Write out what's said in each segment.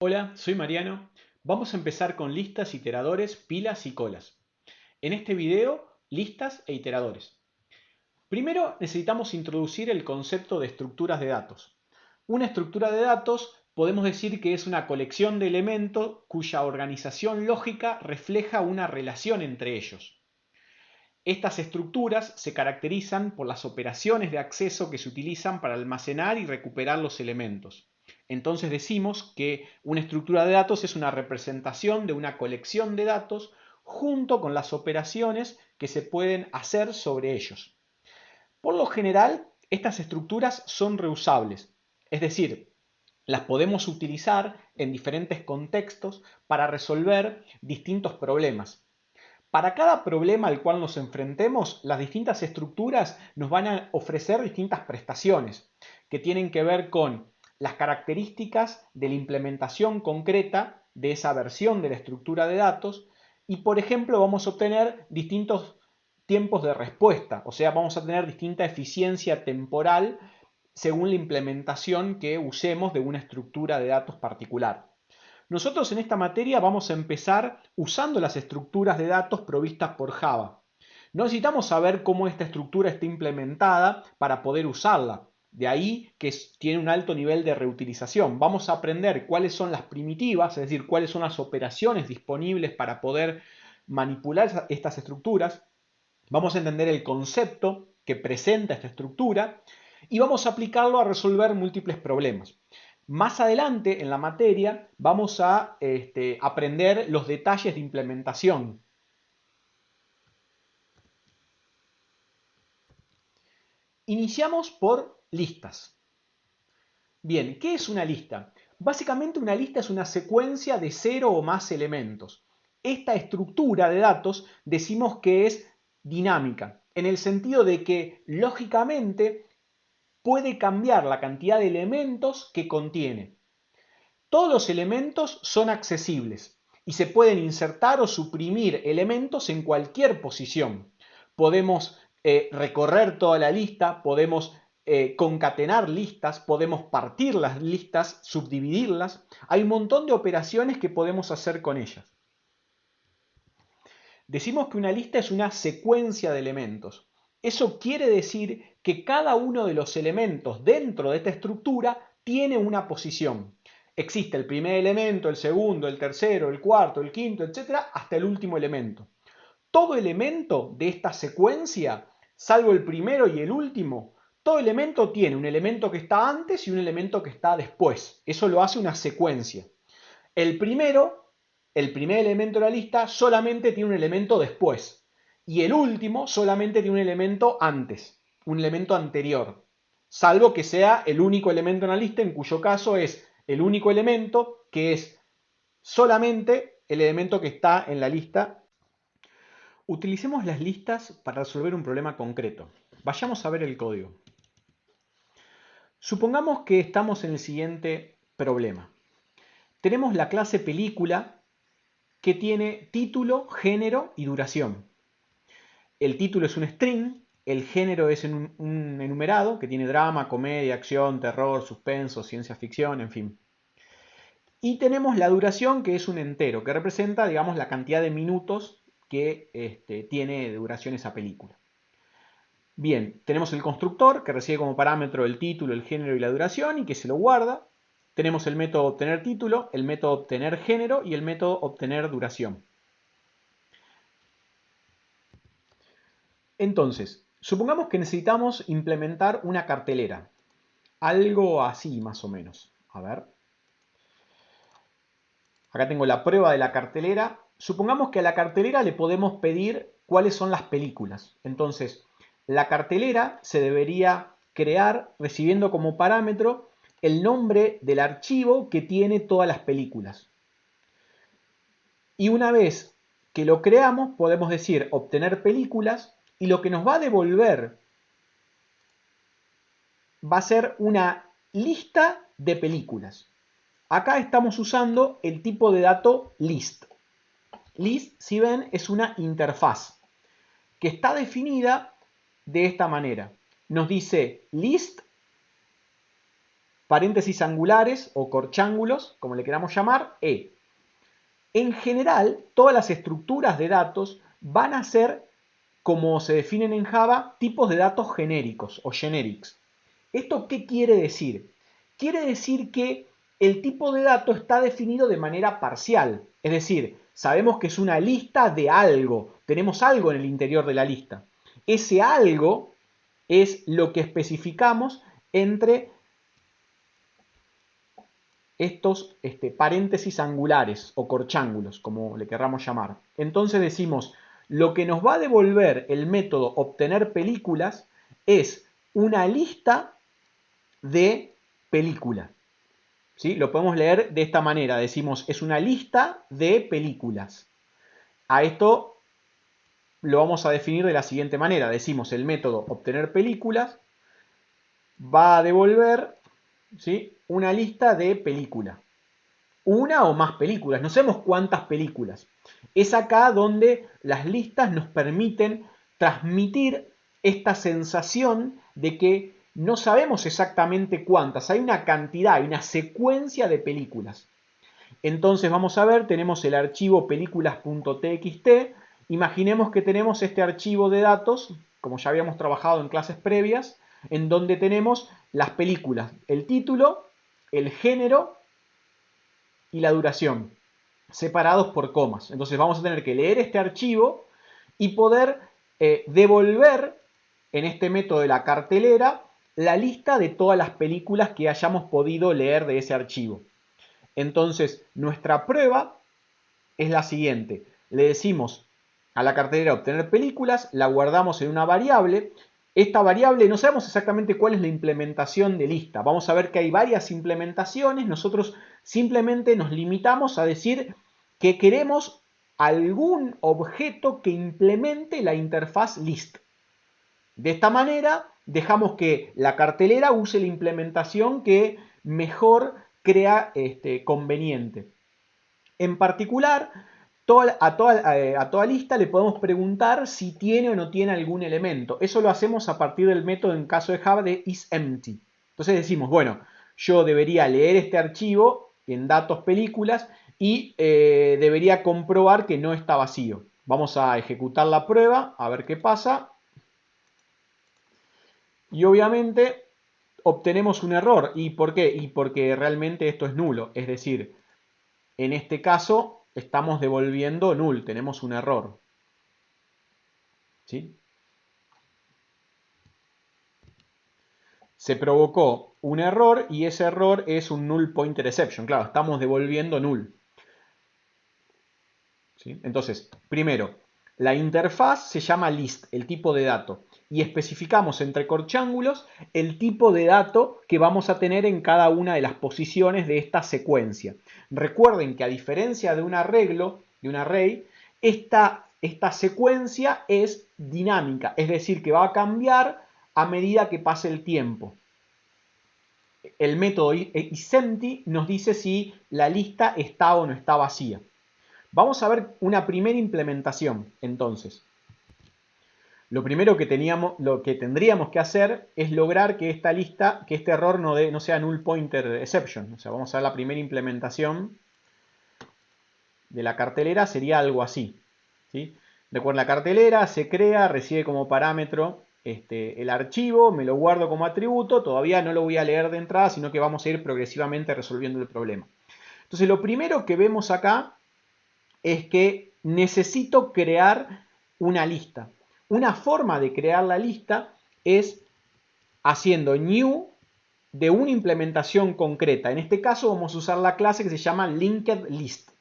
Hola, soy Mariano. Vamos a empezar con listas, iteradores, pilas y colas. En este video, listas e iteradores. Primero necesitamos introducir el concepto de estructuras de datos. Una estructura de datos podemos decir que es una colección de elementos cuya organización lógica refleja una relación entre ellos. Estas estructuras se caracterizan por las operaciones de acceso que se utilizan para almacenar y recuperar los elementos. Entonces decimos que una estructura de datos es una representación de una colección de datos junto con las operaciones que se pueden hacer sobre ellos. Por lo general, estas estructuras son reusables, es decir, las podemos utilizar en diferentes contextos para resolver distintos problemas. Para cada problema al cual nos enfrentemos, las distintas estructuras nos van a ofrecer distintas prestaciones que tienen que ver con las características de la implementación concreta de esa versión de la estructura de datos y, por ejemplo, vamos a obtener distintos tiempos de respuesta, o sea, vamos a tener distinta eficiencia temporal según la implementación que usemos de una estructura de datos particular. Nosotros en esta materia vamos a empezar usando las estructuras de datos provistas por Java. No necesitamos saber cómo esta estructura está implementada para poder usarla. De ahí que tiene un alto nivel de reutilización. Vamos a aprender cuáles son las primitivas, es decir, cuáles son las operaciones disponibles para poder manipular estas estructuras. Vamos a entender el concepto que presenta esta estructura y vamos a aplicarlo a resolver múltiples problemas. Más adelante en la materia vamos a aprender los detalles de implementación. Iniciamos por listas. Bien, ¿qué es una lista? Básicamente una lista es una secuencia de 0 o más elementos. Esta estructura de datos decimos que es dinámica, en el sentido de que lógicamente puede cambiar la cantidad de elementos que contiene. Todos los elementos son accesibles y se pueden insertar o suprimir elementos en cualquier posición. Podemos recorrer toda la lista, podemos concatenar listas, podemos partir las listas, subdividirlas. Hay un montón de operaciones que podemos hacer con ellas. Decimos que una lista es una secuencia de elementos. Eso quiere decir que cada uno de los elementos dentro de esta estructura tiene una posición. Existe el primer elemento, el segundo, el tercero, el cuarto, el quinto, etcétera, hasta el último elemento. Todo elemento de esta secuencia, salvo el primero y el último, todo elemento tiene un elemento que está antes y un elemento que está después. Eso lo hace una secuencia. El primero, el primer elemento de la lista solamente tiene un elemento después. Y el último solamente tiene un elemento antes, un elemento anterior. Salvo que sea el único elemento en la lista, en cuyo caso es el único elemento que es solamente el elemento que está en la lista. Utilicemos las listas para resolver un problema concreto. Vayamos a ver el código. Supongamos que estamos en el siguiente problema. Tenemos la clase película que tiene título, género y duración. El título es un string, el género es un enumerado que tiene drama, comedia, acción, terror, suspenso, ciencia ficción, en fin. Y tenemos la duración, que es un entero, que representa, digamos, la cantidad de minutos que tiene de duración esa película. Bien, tenemos el constructor que recibe como parámetro el título, el género y la duración y que se lo guarda. Tenemos el método obtener título, el método obtener género y el método obtener duración. Entonces, supongamos que necesitamos implementar una cartelera. Algo así más o menos. A ver. Acá tengo la prueba de la cartelera. Supongamos que a la cartelera le podemos pedir cuáles son las películas. Entonces, la cartelera se debería crear recibiendo como parámetro el nombre del archivo que tiene todas las películas. Y una vez que lo creamos, podemos decir obtener películas y lo que nos va a devolver va a ser una lista de películas. Acá estamos usando el tipo de dato list. List, si ven, es una interfaz que está definida de esta manera. Nos dice list paréntesis angulares o corchángulos, como le queramos llamar, E. En general, todas las estructuras de datos van a ser, como se definen en Java, tipos de datos genéricos o generics. ¿Esto qué quiere decir? Quiere decir que el tipo de dato está definido de manera parcial. Es decir, sabemos que es una lista de algo. Tenemos algo en el interior de la lista. Ese algo es lo que especificamos entre estos paréntesis angulares o corchángulos, como le querramos llamar. Entonces decimos, lo que nos va a devolver el método obtener películas es una lista de películas. ¿Sí? Lo podemos leer de esta manera. Decimos, es una lista de películas. A esto lo vamos a definir de la siguiente manera. Decimos, el método obtener películas va a devolver, ¿sí?, una lista de películas. Una o más películas. No sabemos cuántas películas. Es acá donde las listas nos permiten transmitir esta sensación de que no sabemos exactamente cuántas. Hay una cantidad, hay una secuencia de películas. Entonces vamos a ver, tenemos el archivo películas.txt. Imaginemos que tenemos este archivo de datos, como ya habíamos trabajado en clases previas, en donde tenemos las películas, el título, el género y la duración, separados por comas. Entonces vamos a tener que leer este archivo y poder devolver en este método de la cartelera la lista de todas las películas que hayamos podido leer de ese archivo. Entonces nuestra prueba es la siguiente. Le decimos a la cartelera obtener películas, la guardamos en una variable. Esta variable no sabemos exactamente cuál es la implementación de lista. Vamos a ver que hay varias implementaciones. Nosotros simplemente nos limitamos a decir que queremos algún objeto que implemente la interfaz list. De esta manera dejamos que la cartelera use la implementación que mejor crea conveniente. En particular, a toda lista le podemos preguntar si tiene o no tiene algún elemento. Eso lo hacemos a partir del método en caso de Java de isEmpty. Entonces decimos, bueno, yo debería leer este archivo en datos películas y debería comprobar que no está vacío. Vamos a ejecutar la prueba, a ver qué pasa. Y obviamente obtenemos un error. ¿Y por qué? Y porque realmente esto es nulo. Es decir, en este caso estamos devolviendo null, tenemos un error. ¿Sí? Se provocó un error y ese error es un null pointer exception. Claro, estamos devolviendo null. ¿Sí? Entonces, primero, la interfaz se llama list, el tipo de dato, y especificamos entre corchángulos el tipo de dato que vamos a tener en cada una de las posiciones de esta secuencia. Recuerden que a diferencia de un arreglo, de un array, esta secuencia es dinámica, es decir, que va a cambiar a medida que pase el tiempo. El método isEmpty nos dice si la lista está o no está vacía. Vamos a ver una primera implementación, entonces. Lo primero que tendríamos que hacer es lograr que esta lista, que este error no sea null pointer exception. O sea, vamos a ver la primera implementación de la cartelera, sería algo así. ¿Sí? Recuerden, la cartelera se crea, recibe como parámetro el archivo, me lo guardo como atributo, todavía no lo voy a leer de entrada, sino que vamos a ir progresivamente resolviendo el problema. Entonces, lo primero que vemos acá es que necesito crear una lista. Una forma de crear la lista es haciendo new de una implementación concreta. En este caso vamos a usar la clase que se llama linked list.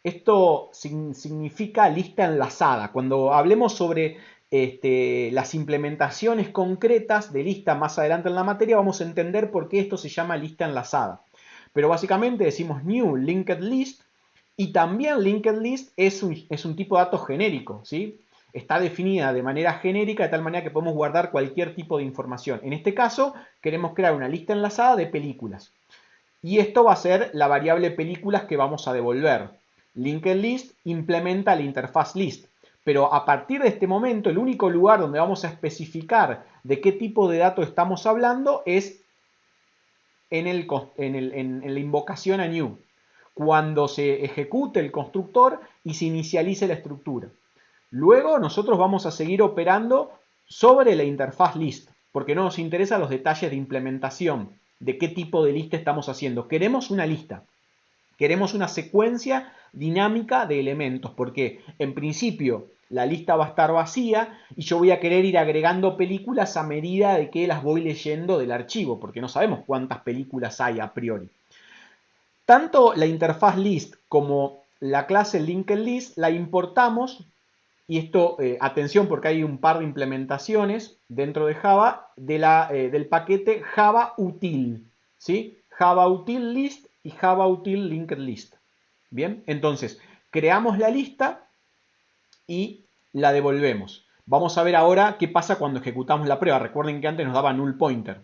Esto significa lista enlazada. Cuando hablemos sobre las implementaciones concretas de lista más adelante en la materia, vamos a entender por qué esto se llama lista enlazada. Pero básicamente decimos new linked list. Y también linked list es un tipo de dato genérico, ¿sí? Está definida de manera genérica de tal manera que podemos guardar cualquier tipo de información. En este caso, queremos crear una lista enlazada de películas. Y esto va a ser la variable películas que vamos a devolver. Linked list implementa la interfaz list. Pero a partir de este momento, el único lugar donde vamos a especificar de qué tipo de dato estamos hablando es en la invocación a new, cuando se ejecute el constructor y se inicialice la estructura. Luego nosotros vamos a seguir operando sobre la interfaz list, porque no nos interesan los detalles de implementación, de qué tipo de lista estamos haciendo. Queremos una lista, queremos una secuencia dinámica de elementos, porque en principio la lista va a estar vacía y yo voy a querer ir agregando películas a medida de que las voy leyendo del archivo, porque no sabemos cuántas películas hay a priori. Tanto la interfaz list como la clase linked list la importamos, y esto, atención, porque hay un par de implementaciones dentro de Java del paquete Java Util, ¿sí? Java Util List y Java Util Linked List. Bien, entonces creamos la lista y la devolvemos. Vamos a ver ahora qué pasa cuando ejecutamos la prueba. Recuerden que antes nos daba null pointer.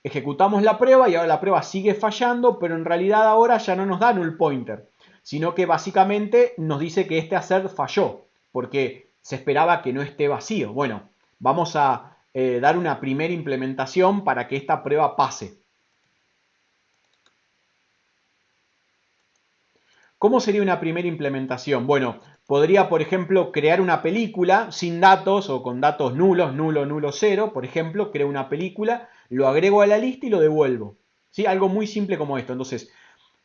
Ejecutamos la prueba y ahora la prueba sigue fallando, pero en realidad ahora ya no nos da null pointer, sino que básicamente nos dice que este assert falló, porque se esperaba que no esté vacío. Bueno, vamos a dar una primera implementación para que esta prueba pase. ¿Cómo sería una primera implementación? Bueno, podría, por ejemplo, crear una película sin datos o con datos nulos, nulo, nulo, cero. Por ejemplo, creo una película, lo agrego a la lista y lo devuelvo. ¿Sí? Algo muy simple como esto. Entonces,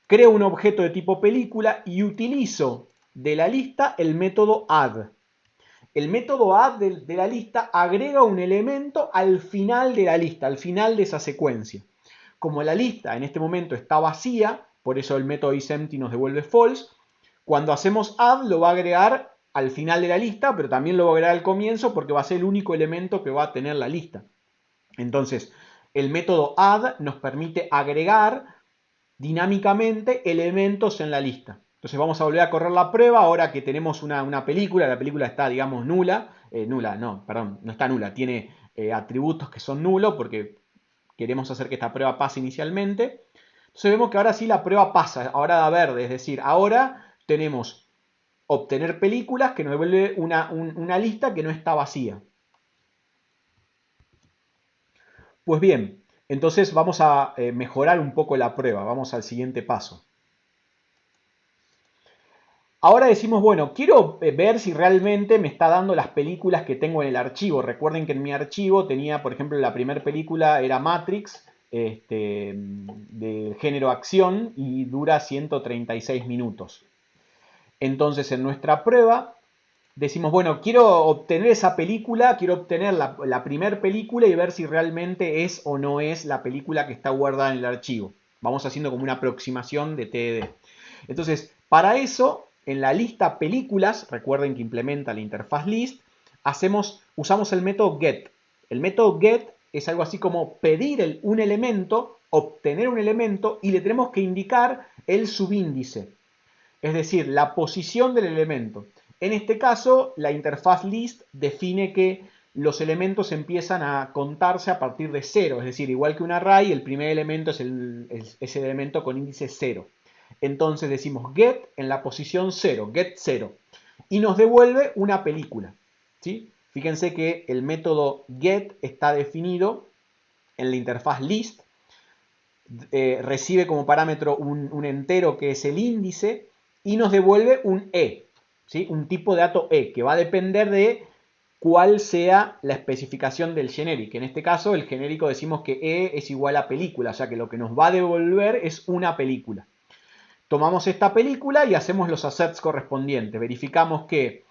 creo un objeto de tipo película y utilizo de la lista el método add. El método add de la lista agrega un elemento al final de la lista, al final de esa secuencia. Como la lista en este momento está vacía, por eso el método isEmpty nos devuelve false, cuando hacemos add lo va a agregar al final de la lista, pero también lo va a agregar al comienzo porque va a ser el único elemento que va a tener la lista. Entonces, el método add nos permite agregar dinámicamente elementos en la lista. Entonces vamos a volver a correr la prueba ahora que tenemos una película. La película está, digamos, nula. No está nula. Tiene atributos que son nulos porque queremos hacer que esta prueba pase inicialmente. Entonces vemos que ahora sí la prueba pasa, ahora da verde, es decir, ahora tenemos obtener películas que nos devuelve una lista que no está vacía. Pues bien, entonces vamos a mejorar un poco la prueba, vamos al siguiente paso. Ahora decimos, bueno, quiero ver si realmente me está dando las películas que tengo en el archivo. Recuerden que en mi archivo tenía, por ejemplo, la primera película era Matrix, del género acción y dura 136 minutos. Entonces en nuestra prueba decimos, bueno, quiero obtener esa película, quiero obtener la primera película y ver si realmente es o no es la película que está guardada en el archivo. Vamos haciendo como una aproximación de TDD. Entonces, para eso, en la lista películas, recuerden que implementa la interfaz list, usamos el método get. El método get es algo así como pedir un elemento, obtener un elemento y le tenemos que indicar el subíndice, es decir, la posición del elemento. En este caso, la interfaz list define que los elementos empiezan a contarse a partir de 0, es decir, igual que un array, el primer elemento es ese elemento con índice 0. Entonces decimos get en la posición 0, get 0, y nos devuelve una película. ¿Sí? Fíjense que el método get está definido en la interfaz list, recibe como parámetro un entero que es el índice y nos devuelve un e, ¿sí? Un tipo de dato e que va a depender de cuál sea la especificación del genérico. En este caso, el genérico decimos que e es igual a película, o sea que lo que nos va a devolver es una película. Tomamos esta película y hacemos los asserts correspondientes. Verificamos que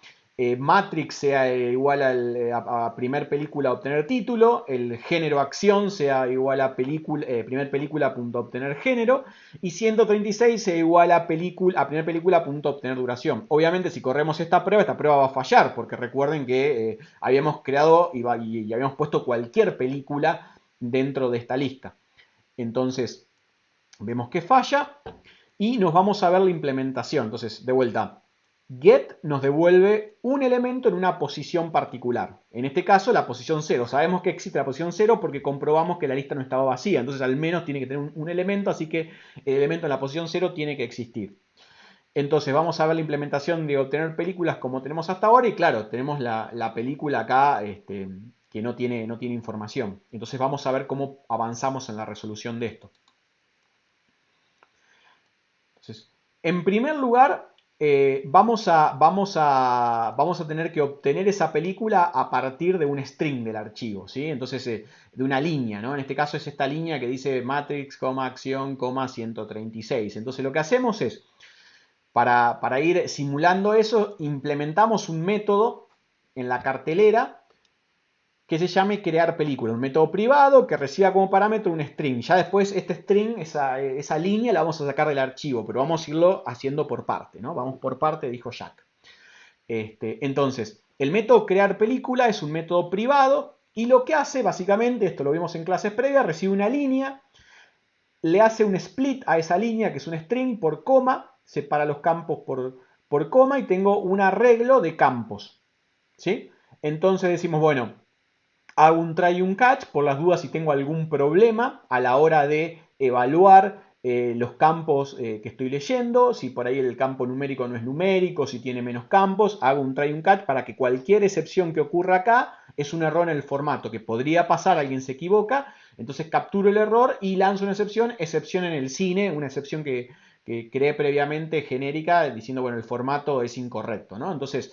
Matrix sea igual a primer película a obtener título, el género acción sea igual a primer película punto obtener género y 136 sea igual a primer película punto obtener duración. Obviamente si corremos esta prueba va a fallar porque recuerden que habíamos creado y habíamos puesto cualquier película dentro de esta lista. Entonces vemos que falla y nos vamos a ver la implementación. Entonces de vuelta, get nos devuelve un elemento en una posición particular. En este caso, la posición 0. Sabemos que existe la posición 0 porque comprobamos que la lista no estaba vacía. Entonces, al menos tiene que tener un elemento, así que el elemento en la posición 0 tiene que existir. Entonces, vamos a ver la implementación de obtener películas como tenemos hasta ahora. Y claro, tenemos la película acá que no tiene información. Entonces vamos a ver cómo avanzamos en la resolución de esto. Entonces, en primer lugar, vamos a tener que obtener esa película a partir de un string del archivo, ¿sí? Entonces, de una línea, ¿no? En este caso es esta línea que dice matrix, acción, 136. Entonces lo que hacemos es, para ir simulando eso, implementamos un método en la cartelera que se llame crear película, un método privado que reciba como parámetro un string. Ya después este string, esa línea la vamos a sacar del archivo, pero vamos a irlo haciendo por parte, ¿no? Vamos por parte, dijo Jack. Entonces, el método crear película es un método privado y lo que hace básicamente, esto lo vimos en clases previas, recibe una línea, le hace un split a esa línea que es un string por coma, separa los campos por coma y tengo un arreglo de campos, ¿sí? Entonces decimos, bueno, hago un try y un catch por las dudas si tengo algún problema a la hora de evaluar los campos que estoy leyendo, si por ahí el campo numérico no es numérico, si tiene menos campos, hago un try y un catch para que cualquier excepción que ocurra acá es un error en el formato, que podría pasar, alguien se equivoca, entonces capturo el error y lanzo una excepción en el cine, una excepción que creé previamente genérica diciendo, bueno, el formato es incorrecto, ¿no? Entonces,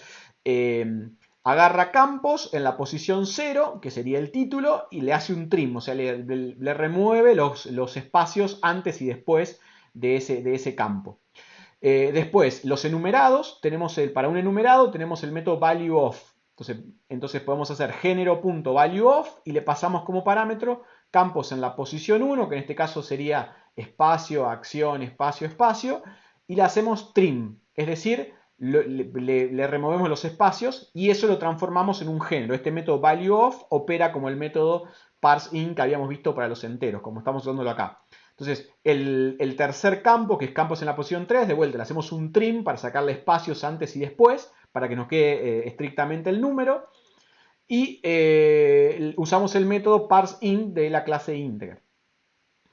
agarra campos en la posición 0, que sería el título, y le hace un trim, o sea, le remueve los espacios antes y después de ese campo. Después, los enumerados, para un enumerado tenemos el método valueOf. Entonces podemos hacer género.valueOf y le pasamos como parámetro campos en la posición 1, que en este caso sería espacio, acción, espacio, espacio, y le hacemos trim, es decir, le removemos los espacios y eso lo transformamos en un género. Este método valueOf opera como el método parseIn que habíamos visto para los enteros, como estamos usándolo acá. Entonces, el tercer campo, que es campos en la posición 3, de vuelta le hacemos un trim para sacarle espacios antes y después, para que nos quede estrictamente el número. Y usamos el método parseIn de la clase integer.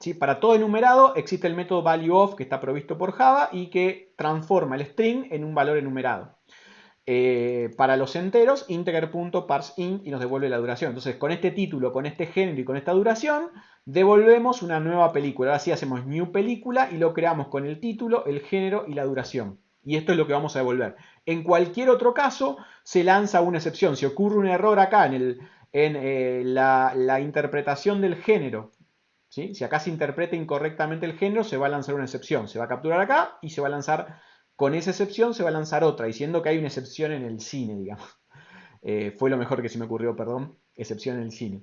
¿Sí? Para todo enumerado existe el método valueOf que está provisto por Java y que transforma el string en un valor enumerado. Para los enteros, integer.parseInt y nos devuelve la duración. Entonces, con este título, con este género y con esta duración, devolvemos una nueva película. Ahora sí hacemos new película y lo creamos con el título, el género y la duración. Y esto es lo que vamos a devolver. En cualquier otro caso, se lanza una excepción. Si ocurre un error acá en la interpretación del género, ¿sí? Si acá se interpreta incorrectamente el género, se va a lanzar una excepción. Se va a capturar acá y se va a lanzar, con esa excepción se va a lanzar otra, diciendo que hay una excepción en el cine, digamos. Fue lo mejor que se me ocurrió, perdón. Excepción en el cine.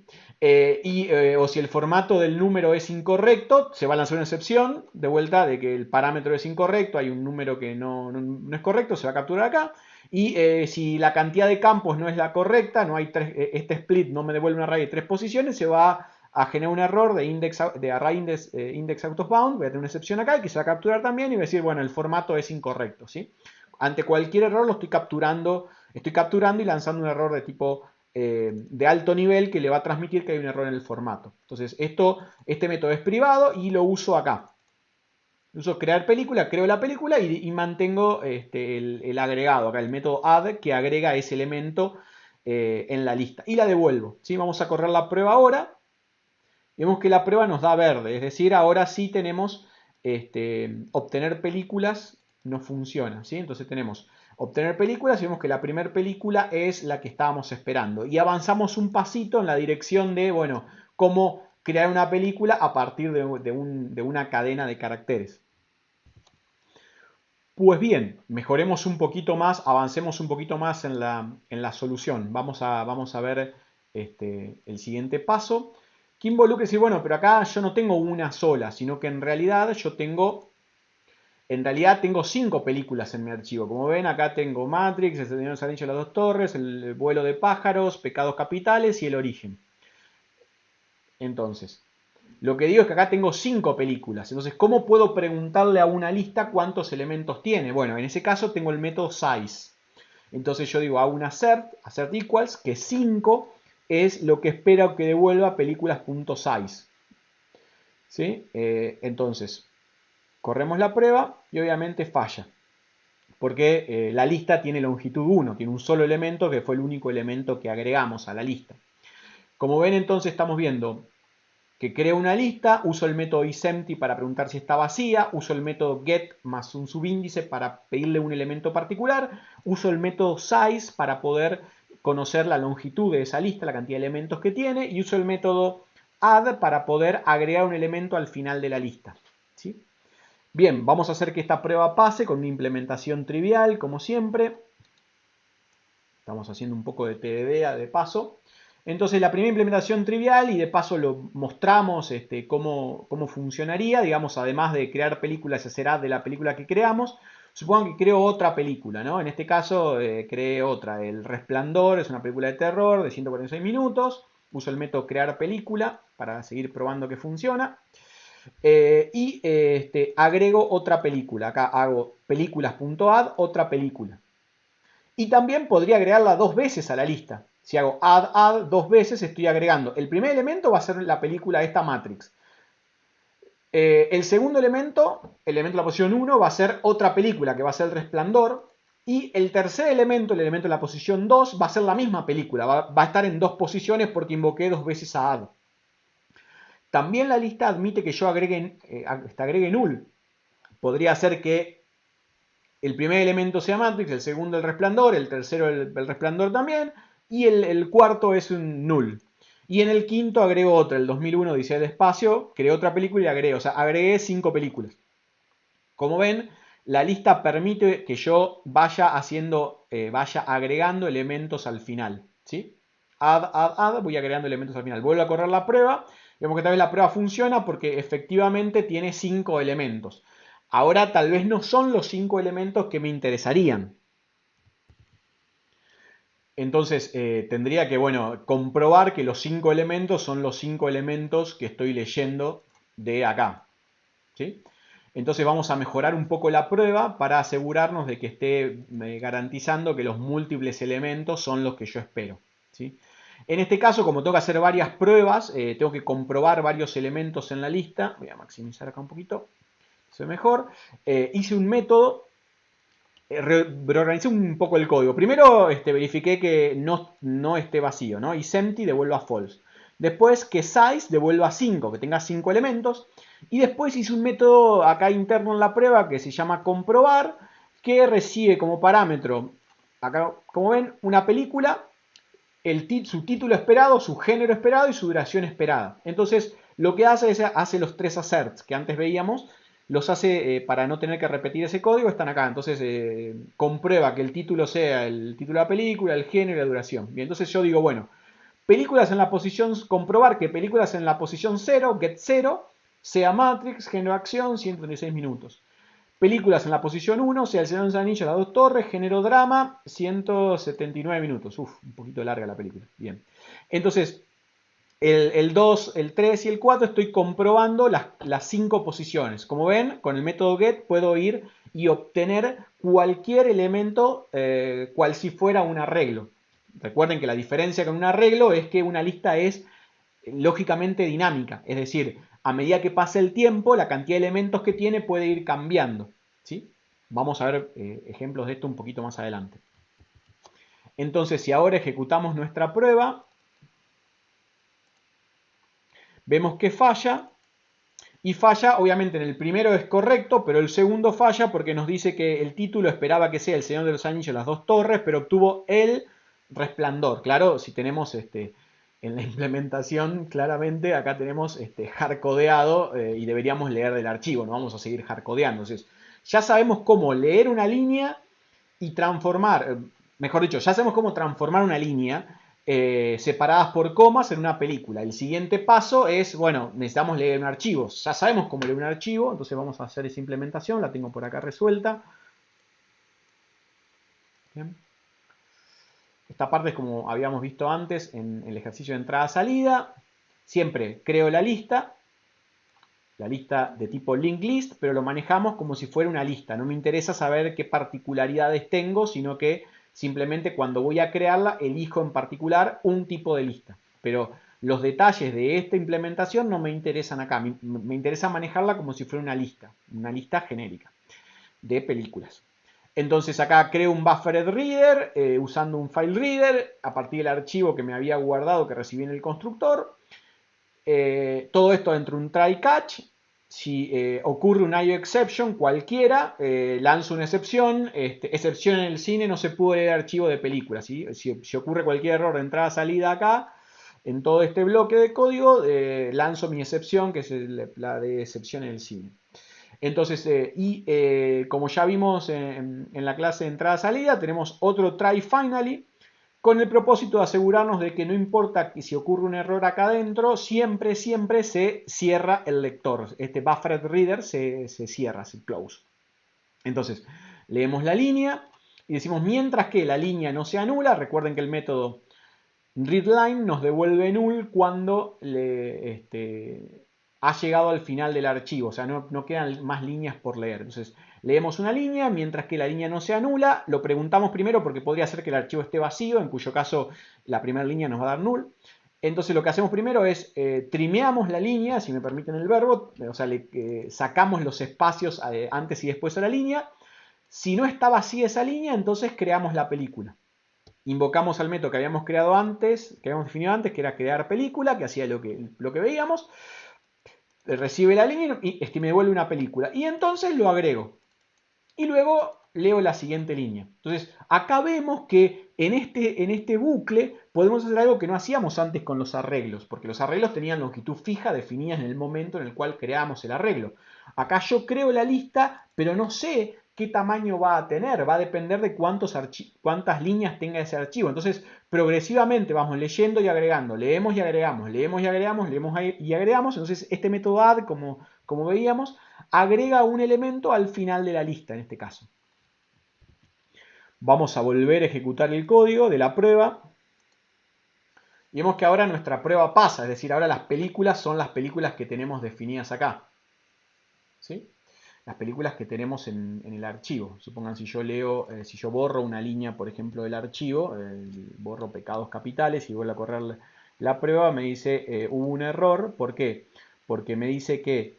O si el formato del número es incorrecto, se va a lanzar una excepción de vuelta de que el parámetro es incorrecto, hay un número que no es correcto, se va a capturar acá. Y si la cantidad de campos no es la correcta, no hay este split no me devuelve un array de 3 posiciones, se va a generar un error de array index out of bound. Voy a tener una excepción acá que se va a capturar también y voy a decir, bueno, el formato es incorrecto, ¿sí? Ante cualquier error lo estoy capturando y lanzando un error de tipo de alto nivel que le va a transmitir que hay un error en el formato. Entonces, este método es privado y lo uso acá. Uso crear película, creo la película y mantengo el agregado acá, el método add que agrega ese elemento en la lista. Y la devuelvo, ¿sí? Vamos a correr la prueba ahora. Vemos que la prueba nos da verde, es decir, ahora sí tenemos obtener películas no funciona, ¿sí? Entonces tenemos obtener películas y vemos que la primera película es la que estábamos esperando. Y avanzamos un pasito en la dirección de, bueno, cómo crear una película a partir de una cadena de caracteres. Pues bien, mejoremos un poquito más, avancemos un poquito más en la solución. Vamos a ver el siguiente paso. Que involucra decir, bueno, pero acá yo no tengo una sola, sino que en realidad tengo 5 películas en mi archivo. Como ven, acá tengo Matrix, El Señor de los Anillos de las Dos Torres, El vuelo de pájaros, Pecados Capitales y El origen. Entonces, lo que digo es que acá tengo 5 películas. Entonces, ¿cómo puedo preguntarle a una lista cuántos elementos tiene? Bueno, en ese caso tengo el método size. Entonces yo digo, hago un assert equals, que 5 es lo que espero que devuelva películas.size. ¿Sí? Entonces, corremos la prueba y obviamente falla. Porque la lista tiene longitud 1, tiene un solo elemento que fue el único elemento que agregamos a la lista. Como ven, entonces estamos viendo que creo una lista, uso el método isEmpty para preguntar si está vacía, uso el método get más un subíndice para pedirle un elemento particular, uso el método size para poder conocer la longitud de esa lista, la cantidad de elementos que tiene, y uso el método add para poder agregar un elemento al final de la lista. ¿Sí? Bien, vamos a hacer que esta prueba pase con una implementación trivial, como siempre. Estamos haciendo un poco de TDD de paso. Entonces la primera implementación trivial, y de paso lo mostramos cómo funcionaría, digamos, además de crear películas y hacer add de la película que creamos. Supongan que creo otra película, ¿no? En este caso creé otra, El Resplandor, es una película de terror de 146 minutos. Uso el método crear película para seguir probando que funciona. Agrego otra película. Acá hago películas.add, otra película. Y también podría agregarla dos veces a la lista. Si hago add dos veces, estoy agregando. El primer elemento va a ser la película esta Matrix. El segundo elemento, el elemento de la posición 1, va a ser otra película que va a ser El Resplandor. Y el tercer elemento, el elemento de la posición 2, va a ser la misma película. Va a estar en dos posiciones porque invoqué dos veces a add. También la lista admite que yo agregue null. Podría ser que el primer elemento sea Matrix, el segundo el Resplandor, el tercero el Resplandor también, y el cuarto es un null. Y en el quinto agrego otra, el 2001 Odisea del Espacio, creé otra película y agregué, o sea, agregué 5 películas. Como ven, la lista permite que yo vaya agregando elementos al final, ¿sí? Add, voy agregando elementos al final. Vuelvo a correr la prueba, vemos que tal vez la prueba funciona porque efectivamente tiene 5 elementos. Ahora tal vez no son los 5 elementos que me interesarían. Entonces tendría que, bueno, comprobar que los 5 elementos son los 5 elementos que estoy leyendo de acá. ¿Sí? Entonces vamos a mejorar un poco la prueba para asegurarnos de que esté garantizando que los múltiples elementos son los que yo espero. ¿Sí? En este caso, como tengo que hacer varias pruebas, tengo que comprobar varios elementos en la lista. Voy a maximizar acá un poquito. Eso es mejor. Hice un método. Reorganicé un poco el código. Primero verifiqué que no esté vacío, ¿no? isEmpty devuelva false. Después que size devuelva 5, que tenga 5 elementos. Y después hice un método acá interno en la prueba que se llama comprobar, que recibe como parámetro, acá como ven, una película, su título esperado, su género esperado y su duración esperada. Entonces lo que hace es hace los 3 asserts que antes veíamos, los hace para no tener que repetir ese código, están acá. Entonces comprueba que el título sea el título de la película, el género y la duración. Bien, entonces yo digo, bueno, películas en la posición, comprobar que películas en la posición 0, get 0, sea Matrix, género acción, 136 minutos. Películas en la posición 1, sea El Señor de los Anillos, Las Dos Torres, género drama, 179 minutos. Uf, un poquito larga la película. Bien. Entonces, el 2, el 3 y el 4 estoy comprobando las 5 posiciones. Como ven, con el método get puedo ir y obtener cualquier elemento cual si fuera un arreglo. Recuerden que la diferencia con un arreglo es que una lista es lógicamente dinámica. Es decir, a medida que pasa el tiempo, la cantidad de elementos que tiene puede ir cambiando. ¿Sí? Vamos a ver ejemplos de esto un poquito más adelante. Entonces, si ahora ejecutamos nuestra prueba, vemos que falla. Y falla, obviamente en el primero es correcto, pero el segundo falla porque nos dice que el título esperaba que sea El Señor de los Anillos, Las Dos Torres, pero obtuvo El Resplandor. Claro, si tenemos en la implementación, claramente acá tenemos hardcodeado y deberíamos leer del archivo, no vamos a seguir hardcodeando. Entonces, ya sabemos cómo leer una línea y transformar, mejor dicho, ya sabemos cómo transformar una línea separadas por comas en una película. El siguiente paso es, bueno, necesitamos leer un archivo. Ya sabemos cómo leer un archivo, entonces vamos a hacer esa implementación, la tengo por acá resuelta. Bien. Esta parte es como habíamos visto antes en el ejercicio de entrada-salida. Siempre creo la lista de tipo linked list, pero lo manejamos como si fuera una lista. No me interesa saber qué particularidades tengo, sino que simplemente cuando voy a crearla elijo en particular un tipo de lista. Pero los detalles de esta implementación no me interesan acá. Me interesa manejarla como si fuera una lista genérica de películas. Entonces acá creo un buffered reader usando un file reader a partir del archivo que me había guardado que recibí en el constructor. Todo esto dentro de un try catch. Si ocurre un IO exception cualquiera, lanzo una excepción. Excepción en el cine, no se pudo leer archivo de película. ¿Sí? Si ocurre cualquier error de entrada-salida acá, en todo este bloque de código, lanzo mi excepción, que es la de excepción en el cine. Entonces, como ya vimos en la clase de entrada-salida, tenemos otro try finally con el propósito de asegurarnos de que no importa si ocurre un error acá adentro, siempre se cierra el lector. Este buffered reader se cierra, se close. Entonces, leemos la línea y decimos, mientras que la línea no se anula, recuerden que el método readLine nos devuelve null cuando ha llegado al final del archivo, o sea, no quedan más líneas por leer. Entonces, leemos una línea, mientras que la línea no se anula, lo preguntamos primero porque podría ser que el archivo esté vacío, en cuyo caso la primera línea nos va a dar null. Entonces lo que hacemos primero es trimeamos la línea, si me permiten el verbo, o sea, sacamos los espacios antes y después a la línea. Si no está vacía esa línea, entonces creamos la película. Invocamos al método que habíamos creado antes, que habíamos definido antes, que era crear película, que hacía lo que veíamos. Recibe la línea y me devuelve una película. Y entonces lo agrego. Y luego leo la siguiente línea. Entonces, acá vemos que en este bucle podemos hacer algo que no hacíamos antes con los arreglos, porque los arreglos tenían longitud fija definida en el momento en el cual creamos el arreglo. Acá yo creo la lista, pero no sé qué tamaño va a tener, va a depender de cuántas líneas tenga ese archivo. Entonces, progresivamente vamos leyendo y agregando, leemos y agregamos, leemos y agregamos, leemos y agregamos. Entonces, este método add, como veíamos, agrega un elemento al final de la lista, en este caso. Vamos a volver a ejecutar el código de la prueba. Y vemos que ahora nuestra prueba pasa, es decir, ahora las películas son las películas que tenemos definidas acá. ¿Sí? Las películas que tenemos en el archivo. Supongan si yo si yo borro una línea, por ejemplo, del archivo, borro pecados capitales y vuelvo a correr la prueba, me dice hubo un error. ¿Por qué? Porque me dice que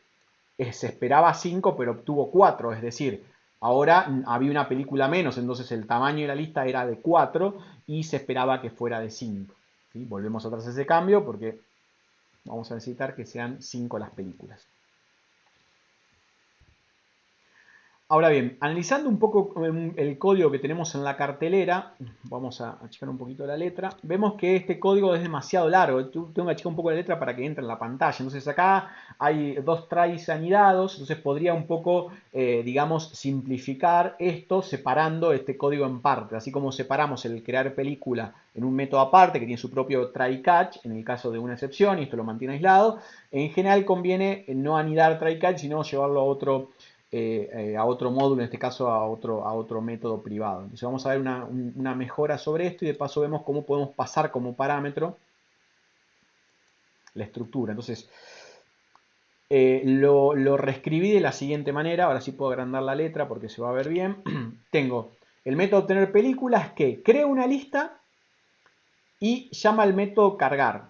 se esperaba 5 pero obtuvo 4, es decir, ahora había una película menos, entonces el tamaño de la lista era de 4 y se esperaba que fuera de 5. ¿Sí? Volvemos atrás a ese cambio porque vamos a necesitar que sean 5 las películas. Ahora bien, analizando un poco el código que tenemos en la cartelera, vamos a achicar un poquito la letra, vemos que este código es demasiado largo. Tengo que achicar un poco la letra para que entre en la pantalla. Entonces acá hay dos tries anidados, entonces podría un poco, digamos, simplificar esto separando este código en partes. Así como separamos el crear película en un método aparte que tiene su propio try catch, en el caso de una excepción, y esto lo mantiene aislado. En general conviene no anidar try catch, sino llevarlo a otro módulo, en este caso a otro método privado. Entonces vamos a ver una mejora sobre esto y de paso vemos cómo podemos pasar como parámetro la estructura. Entonces lo reescribí de la siguiente manera, ahora sí puedo agrandar la letra porque se va a ver bien. Tengo el método obtener películas que creo una lista y llama al método cargar.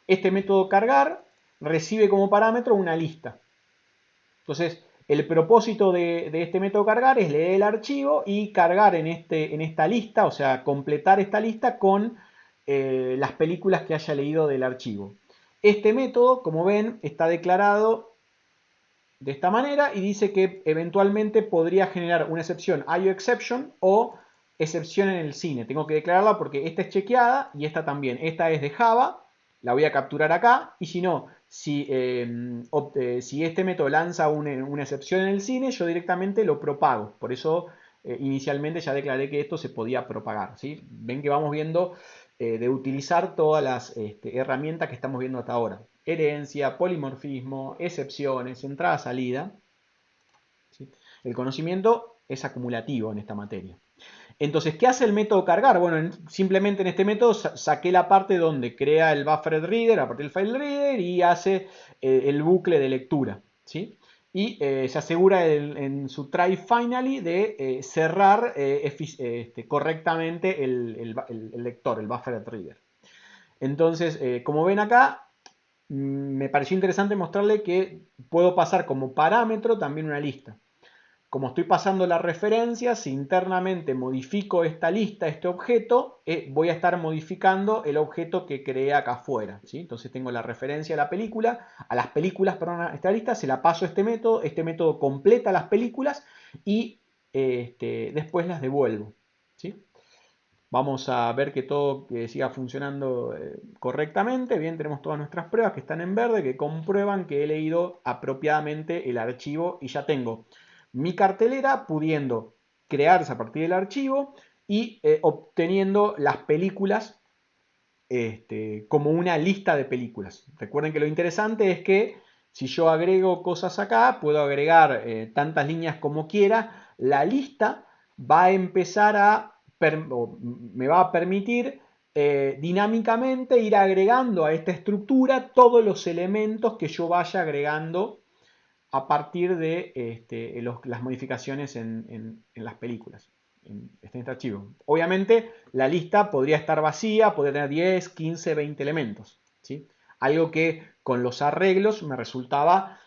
Este método cargar recibe como parámetro una lista. Entonces, el propósito de este método cargar es leer el archivo y cargar en esta lista, o sea, completar esta lista con las películas que haya leído del archivo. Este método, como ven, está declarado de esta manera y dice que eventualmente podría generar una excepción IO exception o excepción en el cine. Tengo que declararla porque esta es chequeada y esta también. Esta es de Java, la voy a capturar acá y si no, si este método lanza una excepción en el cine, yo directamente lo propago. Por eso inicialmente ya declaré que esto se podía propagar. ¿Sí? Ven que vamos viendo de utilizar todas las herramientas que estamos viendo hasta ahora. Herencia, polimorfismo, excepciones, entrada, salida. ¿Sí? El conocimiento es acumulativo en esta materia. Entonces, ¿qué hace el método cargar? Bueno, simplemente en este método saqué la parte donde crea el buffered reader a partir del file reader y hace el bucle de lectura. ¿Sí? Y se asegura en su try finally de cerrar correctamente el lector, el buffered reader. Entonces, como ven acá, me pareció interesante mostrarle que puedo pasar como parámetro también una lista. como estoy pasando las referencias, si internamente modifico esta lista, este objeto, voy a estar modificando el objeto que creé acá afuera, ¿sí? Entonces tengo la referencia a la película, a las películas, perdón, a esta lista, se la paso a este método completa las películas y después las devuelvo, ¿sí? Vamos a ver que todo siga funcionando correctamente. Bien, tenemos todas nuestras pruebas que están en verde, que comprueban que he leído apropiadamente el archivo y ya tengo mi cartelera pudiendo crearse a partir del archivo y obteniendo las películas como una lista de películas. Recuerden que lo interesante es que si yo agrego cosas acá, puedo agregar tantas líneas como quiera. La lista va a empezar me va a permitir dinámicamente ir agregando a esta estructura todos los elementos que yo vaya agregando a partir de las modificaciones en las películas, en este archivo. Obviamente la lista podría estar vacía, podría tener 10, 15, 20 elementos, ¿sí? Algo que con los arreglos me resultaba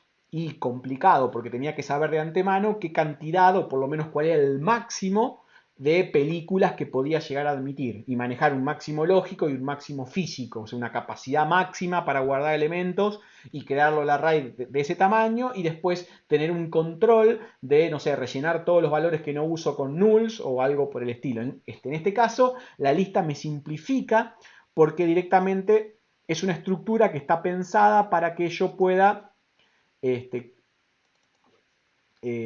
complicado porque tenía que saber de antemano qué cantidad o por lo menos cuál era el máximo de películas que podía llegar a admitir y manejar un máximo lógico y un máximo físico, o sea, una capacidad máxima para guardar elementos y crearlo el array de ese tamaño y después tener un control de, no sé, rellenar todos los valores que no uso con nulls o algo por el estilo. En este caso, la lista me simplifica porque directamente es una estructura que está pensada para que yo pueda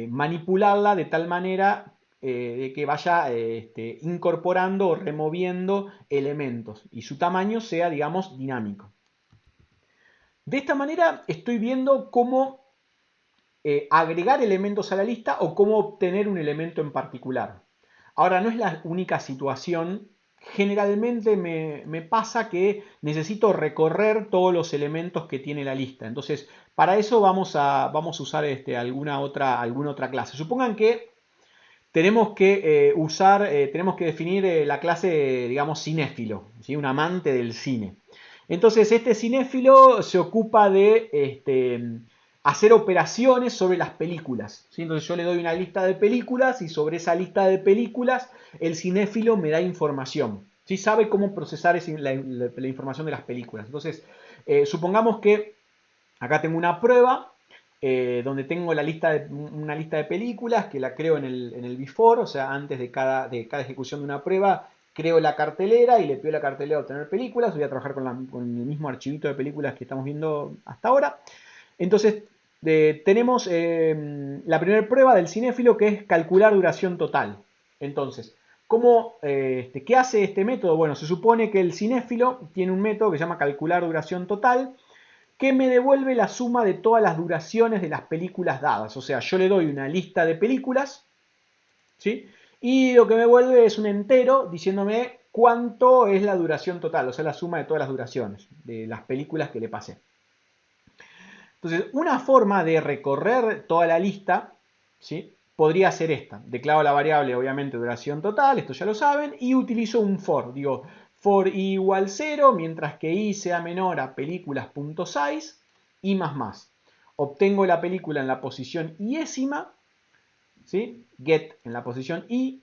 manipularla de tal manera de que vaya incorporando o removiendo elementos y su tamaño sea, digamos, dinámico. De esta manera estoy viendo cómo agregar elementos a la lista o cómo obtener un elemento en particular. Ahora, no es la única situación. Generalmente me pasa que necesito recorrer todos los elementos que tiene la lista. Entonces, para eso vamos a usar alguna otra clase. Supongan que tenemos que tenemos que definir la clase, digamos, cinéfilo, ¿sí? Un amante del cine. Entonces, este cinéfilo se ocupa de hacer operaciones sobre las películas, ¿sí? Entonces yo le doy una lista de películas y sobre esa lista de películas el cinéfilo me da información, ¿sí? Sabe cómo procesar la información de las películas. Entonces, supongamos que acá tengo una prueba donde tengo una lista de películas que la creo en el before, o sea, antes de cada ejecución de una prueba, creo la cartelera y le pido a la cartelera obtener películas. Voy a trabajar con el mismo archivito de películas que estamos viendo hasta ahora. Entonces, tenemos la primera prueba del cinéfilo que es calcular duración total. Entonces, ¿qué hace este método? Bueno, se supone que el cinéfilo tiene un método que se llama calcular duración total, que me devuelve la suma de todas las duraciones de las películas dadas. O sea, yo le doy una lista de películas, ¿sí? Y lo que me vuelve es un entero diciéndome cuánto es la duración total, o sea, la suma de todas las duraciones de las películas que le pasé. Entonces, una forma de recorrer toda la lista, ¿sí? Podría ser esta. Declaro la variable, obviamente, duración total, esto ya lo saben, y utilizo un for. Digo, for i igual 0, mientras que i sea menor a películas.size, i más más. Obtengo la película en la posición iésima, ¿sí? Get en la posición i,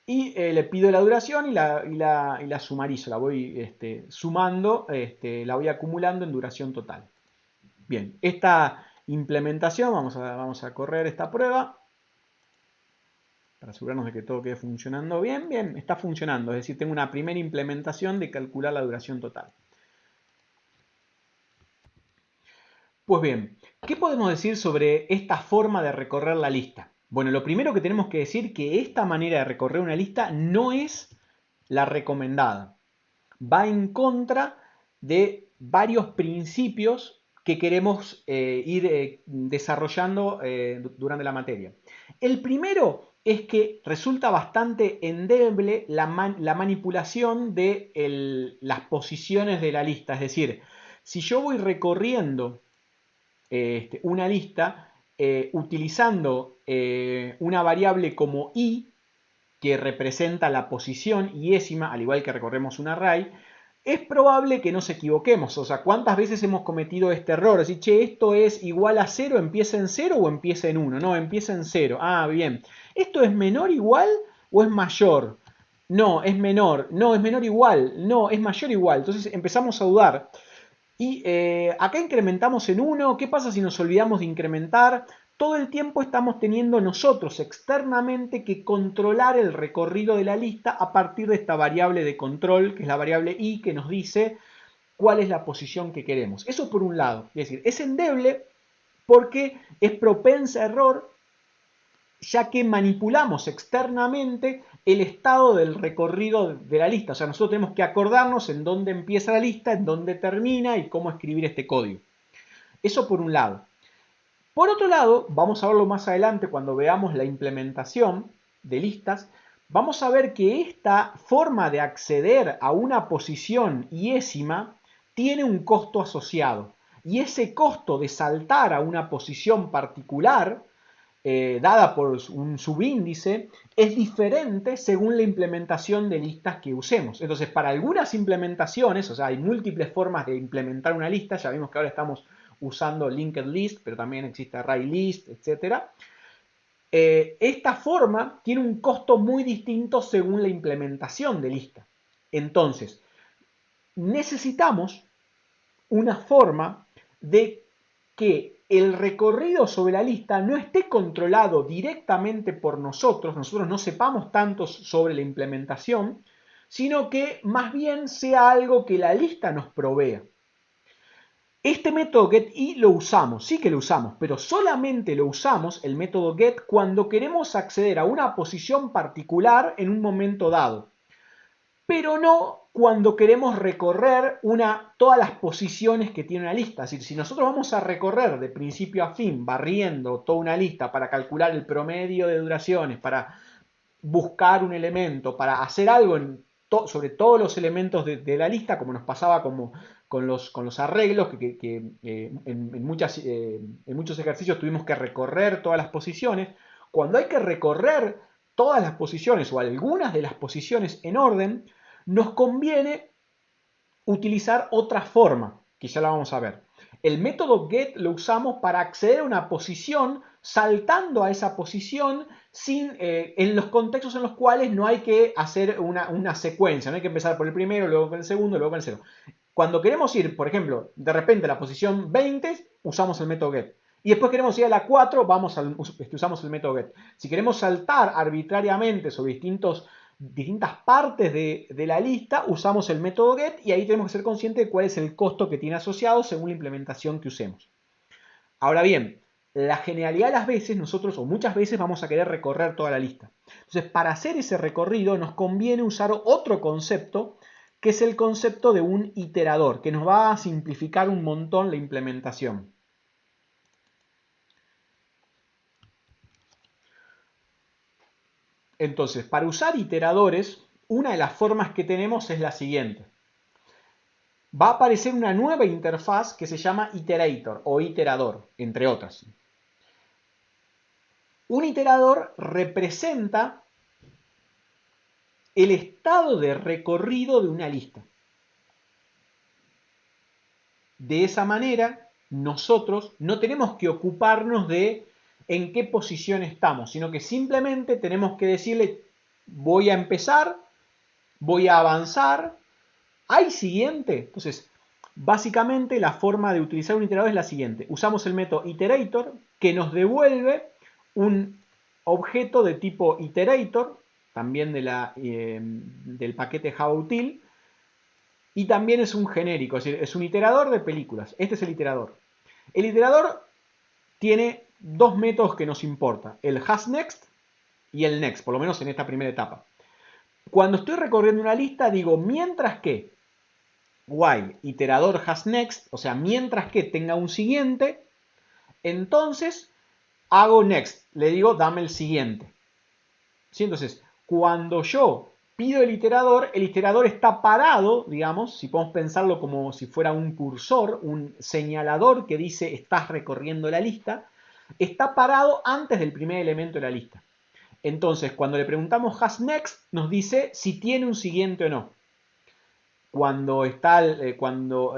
y le pido la duración y la sumarizo, la voy sumando, la voy acumulando en duración total. Bien, esta implementación, vamos a correr esta prueba para asegurarnos de que todo quede funcionando bien. Bien, está funcionando, es decir, tengo una primera implementación de calcular la duración total. Pues bien, ¿qué podemos decir sobre esta forma de recorrer la lista? Bueno, lo primero que tenemos que decir es que esta manera de recorrer una lista no es la recomendada. Va en contra de varios principios que queremos ir desarrollando durante la materia. El primero es que resulta bastante endeble la manipulación de las posiciones de la lista. Es decir, si yo voy recorriendo una lista utilizando una variable como i, que representa la posición iésima, al igual que recorremos un array, es probable que nos equivoquemos. O sea, ¿cuántas veces hemos cometido este error? Así, che, esto es igual a 0, ¿empieza en 0 o empieza en 1? No, empieza en 0. Ah, bien. ¿Esto es menor igual o es mayor? No, es menor. No, es menor igual. No, es mayor igual. Entonces empezamos a dudar. Y acá incrementamos en 1. ¿Qué pasa si nos olvidamos de incrementar? Todo el tiempo estamos teniendo nosotros externamente que controlar el recorrido de la lista a partir de esta variable de control, que es la variable i, que nos dice cuál es la posición que queremos. Eso por un lado. Es decir, es endeble porque es propensa a error, ya que manipulamos externamente el estado del recorrido de la lista. O sea, nosotros tenemos que acordarnos en dónde empieza la lista, en dónde termina y cómo escribir este código. Eso por un lado. Por otro lado, vamos a verlo más adelante cuando veamos la implementación de listas, vamos a ver que esta forma de acceder a una posición iésima tiene un costo asociado. Y ese costo de saltar a una posición particular, dada por un subíndice, es diferente según la implementación de listas que usemos. Entonces, para algunas implementaciones, o sea, hay múltiples formas de implementar una lista, ya vimos que ahora estamos usando linked list, pero también existe array list, etc. Esta forma tiene un costo muy distinto según la implementación de lista. Entonces, necesitamos una forma de que el recorrido sobre la lista no esté controlado directamente por nosotros no sepamos tanto sobre la implementación, sino que más bien sea algo que la lista nos provea. Este método getI lo usamos, sí que lo usamos, pero solamente lo usamos, el método get, cuando queremos acceder a una posición particular en un momento dado. Pero no cuando queremos recorrer todas las posiciones que tiene una lista. Es decir, si nosotros vamos a recorrer de principio a fin, barriendo toda una lista para calcular el promedio de duraciones, para buscar un elemento, para hacer algo sobre todos los elementos de la lista, como nos pasaba con los arreglos, que en muchos ejercicios tuvimos que recorrer todas las posiciones. Cuando hay que recorrer todas las posiciones o algunas de las posiciones en orden, nos conviene utilizar otra forma, que ya la vamos a ver. El método get lo usamos para acceder a una posición saltando a esa posición en los contextos en los cuales no hay que hacer una secuencia, no hay que empezar por el primero, luego con el segundo, luego con el cero. Cuando queremos ir, por ejemplo, de repente a la posición 20, usamos el método get. Y después queremos ir a la 4, usamos el método get. Si queremos saltar arbitrariamente sobre distintas partes de la lista, usamos el método get y ahí tenemos que ser conscientes de cuál es el costo que tiene asociado según la implementación que usemos. Ahora bien, la generalidad de las veces nosotros o muchas veces vamos a querer recorrer toda la lista. Entonces, para hacer ese recorrido nos conviene usar otro concepto que es el concepto de un iterador, que nos va a simplificar un montón la implementación. Entonces, para usar iteradores, una de las formas que tenemos es la siguiente. Va a aparecer una nueva interfaz que se llama iterator o iterador, entre otras. Un iterador representa el estado de recorrido de una lista. De esa manera, nosotros no tenemos que ocuparnos de en qué posición estamos, sino que simplemente tenemos que decirle, voy a empezar, voy a avanzar, ¿hay siguiente? Entonces, básicamente la forma de utilizar un iterador es la siguiente. Usamos el método iterator que nos devuelve un objeto de tipo iterator, también del paquete JavaUtil, y también es un genérico, es decir, es un iterador de películas. Este es el iterador. El iterador tiene dos métodos que nos importan, el hasNext y el next, por lo menos en esta primera etapa. Cuando estoy recorriendo una lista digo mientras que while iterador hasNext, o sea, mientras que tenga un siguiente, entonces hago next, le digo dame el siguiente. ¿Sí? Entonces, cuando yo pido el iterador está parado, digamos, si podemos pensarlo como si fuera un cursor, un señalador que dice estás recorriendo la lista, está parado antes del primer elemento de la lista. Entonces, cuando le preguntamos hasNext, nos dice si tiene un siguiente o no. cuando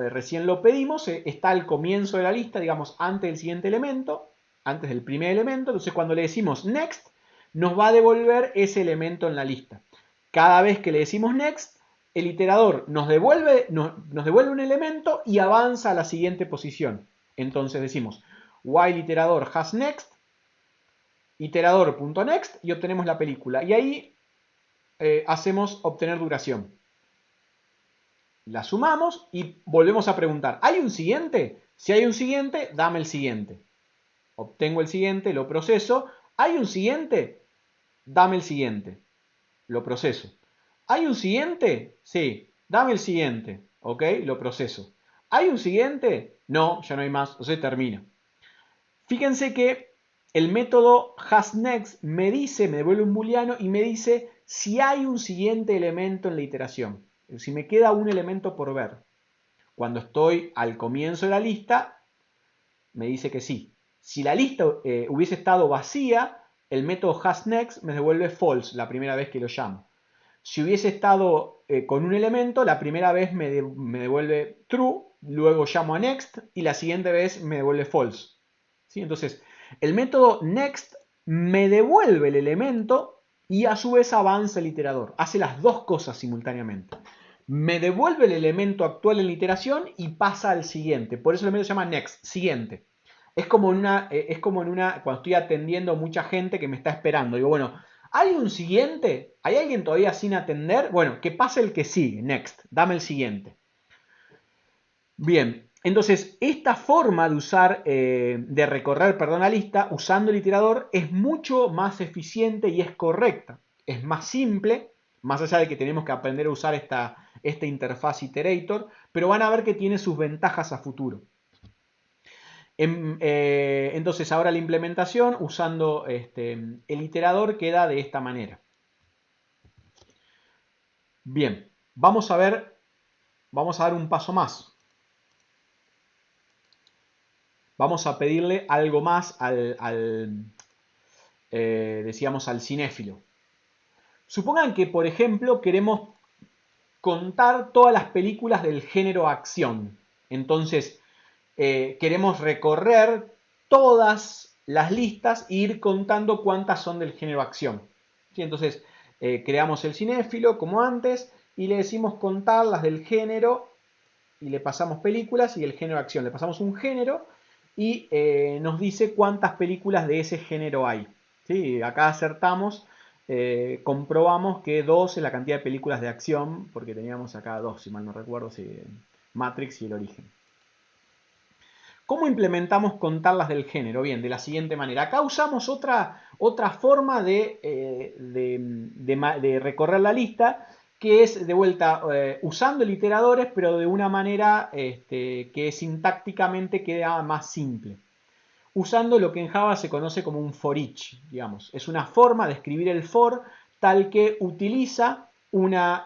recién lo pedimos, está al comienzo de la lista, digamos, antes del siguiente elemento, antes del primer elemento. Entonces, cuando le decimos next, nos va a devolver ese elemento en la lista. Cada vez que le decimos next, el iterador nos devuelve un elemento y avanza a la siguiente posición. Entonces decimos while iterador has next, iterador.next y obtenemos la película. Y ahí hacemos obtener duración. La sumamos y volvemos a preguntar, ¿hay un siguiente? Si hay un siguiente, dame el siguiente. Obtengo el siguiente, lo proceso. ¿Hay un siguiente? Dame el siguiente. Lo proceso. ¿Hay un siguiente? Sí. Dame el siguiente. ¿Ok? Lo proceso. ¿Hay un siguiente? No, ya no hay más. O sea, termina. Fíjense que el método hasNext me devuelve un booleano y me dice si hay un siguiente elemento en la iteración. Si me queda un elemento por ver. Cuando estoy al comienzo de la lista, me dice que sí. Si la lista hubiese estado vacía, el método hasNext me devuelve false la primera vez que lo llamo. Si hubiese estado con un elemento, la primera vez me devuelve true, luego llamo a next y la siguiente vez me devuelve false. ¿Sí? Entonces, el método next me devuelve el elemento y a su vez avanza el iterador. Hace las dos cosas simultáneamente. Me devuelve el elemento actual en la iteración y pasa al siguiente. Por eso el método se llama next, siguiente. Es como cuando estoy atendiendo a mucha gente que me está esperando. Digo, bueno, ¿hay un siguiente? ¿Hay alguien todavía sin atender? Bueno, que pase el que sigue, next, dame el siguiente. Bien, entonces esta forma de usar, de recorrer, la lista usando el iterador es mucho más eficiente y es correcta. Es más simple, más allá de que tenemos que aprender a usar esta interfaz iterator, pero van a ver que tiene sus ventajas a futuro. Entonces ahora la implementación usando el iterador queda de esta manera. Bien, vamos a dar un paso más. Vamos a pedirle algo más decíamos, al cinéfilo. Supongan que, por ejemplo, queremos contar todas las películas del género acción. Entonces, queremos recorrer todas las listas e ir contando cuántas son del género acción. ¿Sí? Entonces, creamos el cinéfilo como antes y le decimos contar las del género y le pasamos películas y el género acción. Le pasamos un género y nos dice cuántas películas de ese género hay. ¿Sí? Acá acertamos, comprobamos que 2 es la cantidad de películas de acción, porque teníamos acá 2, si mal no recuerdo, Matrix y El Origen. ¿Cómo implementamos contarlas del género? Bien, de la siguiente manera. Acá usamos otra forma de recorrer la lista, que es de vuelta usando el iteradores, pero de una manera que sintácticamente queda más simple. Usando lo que en Java se conoce como un for each, digamos. Es una forma de escribir el for tal que utiliza una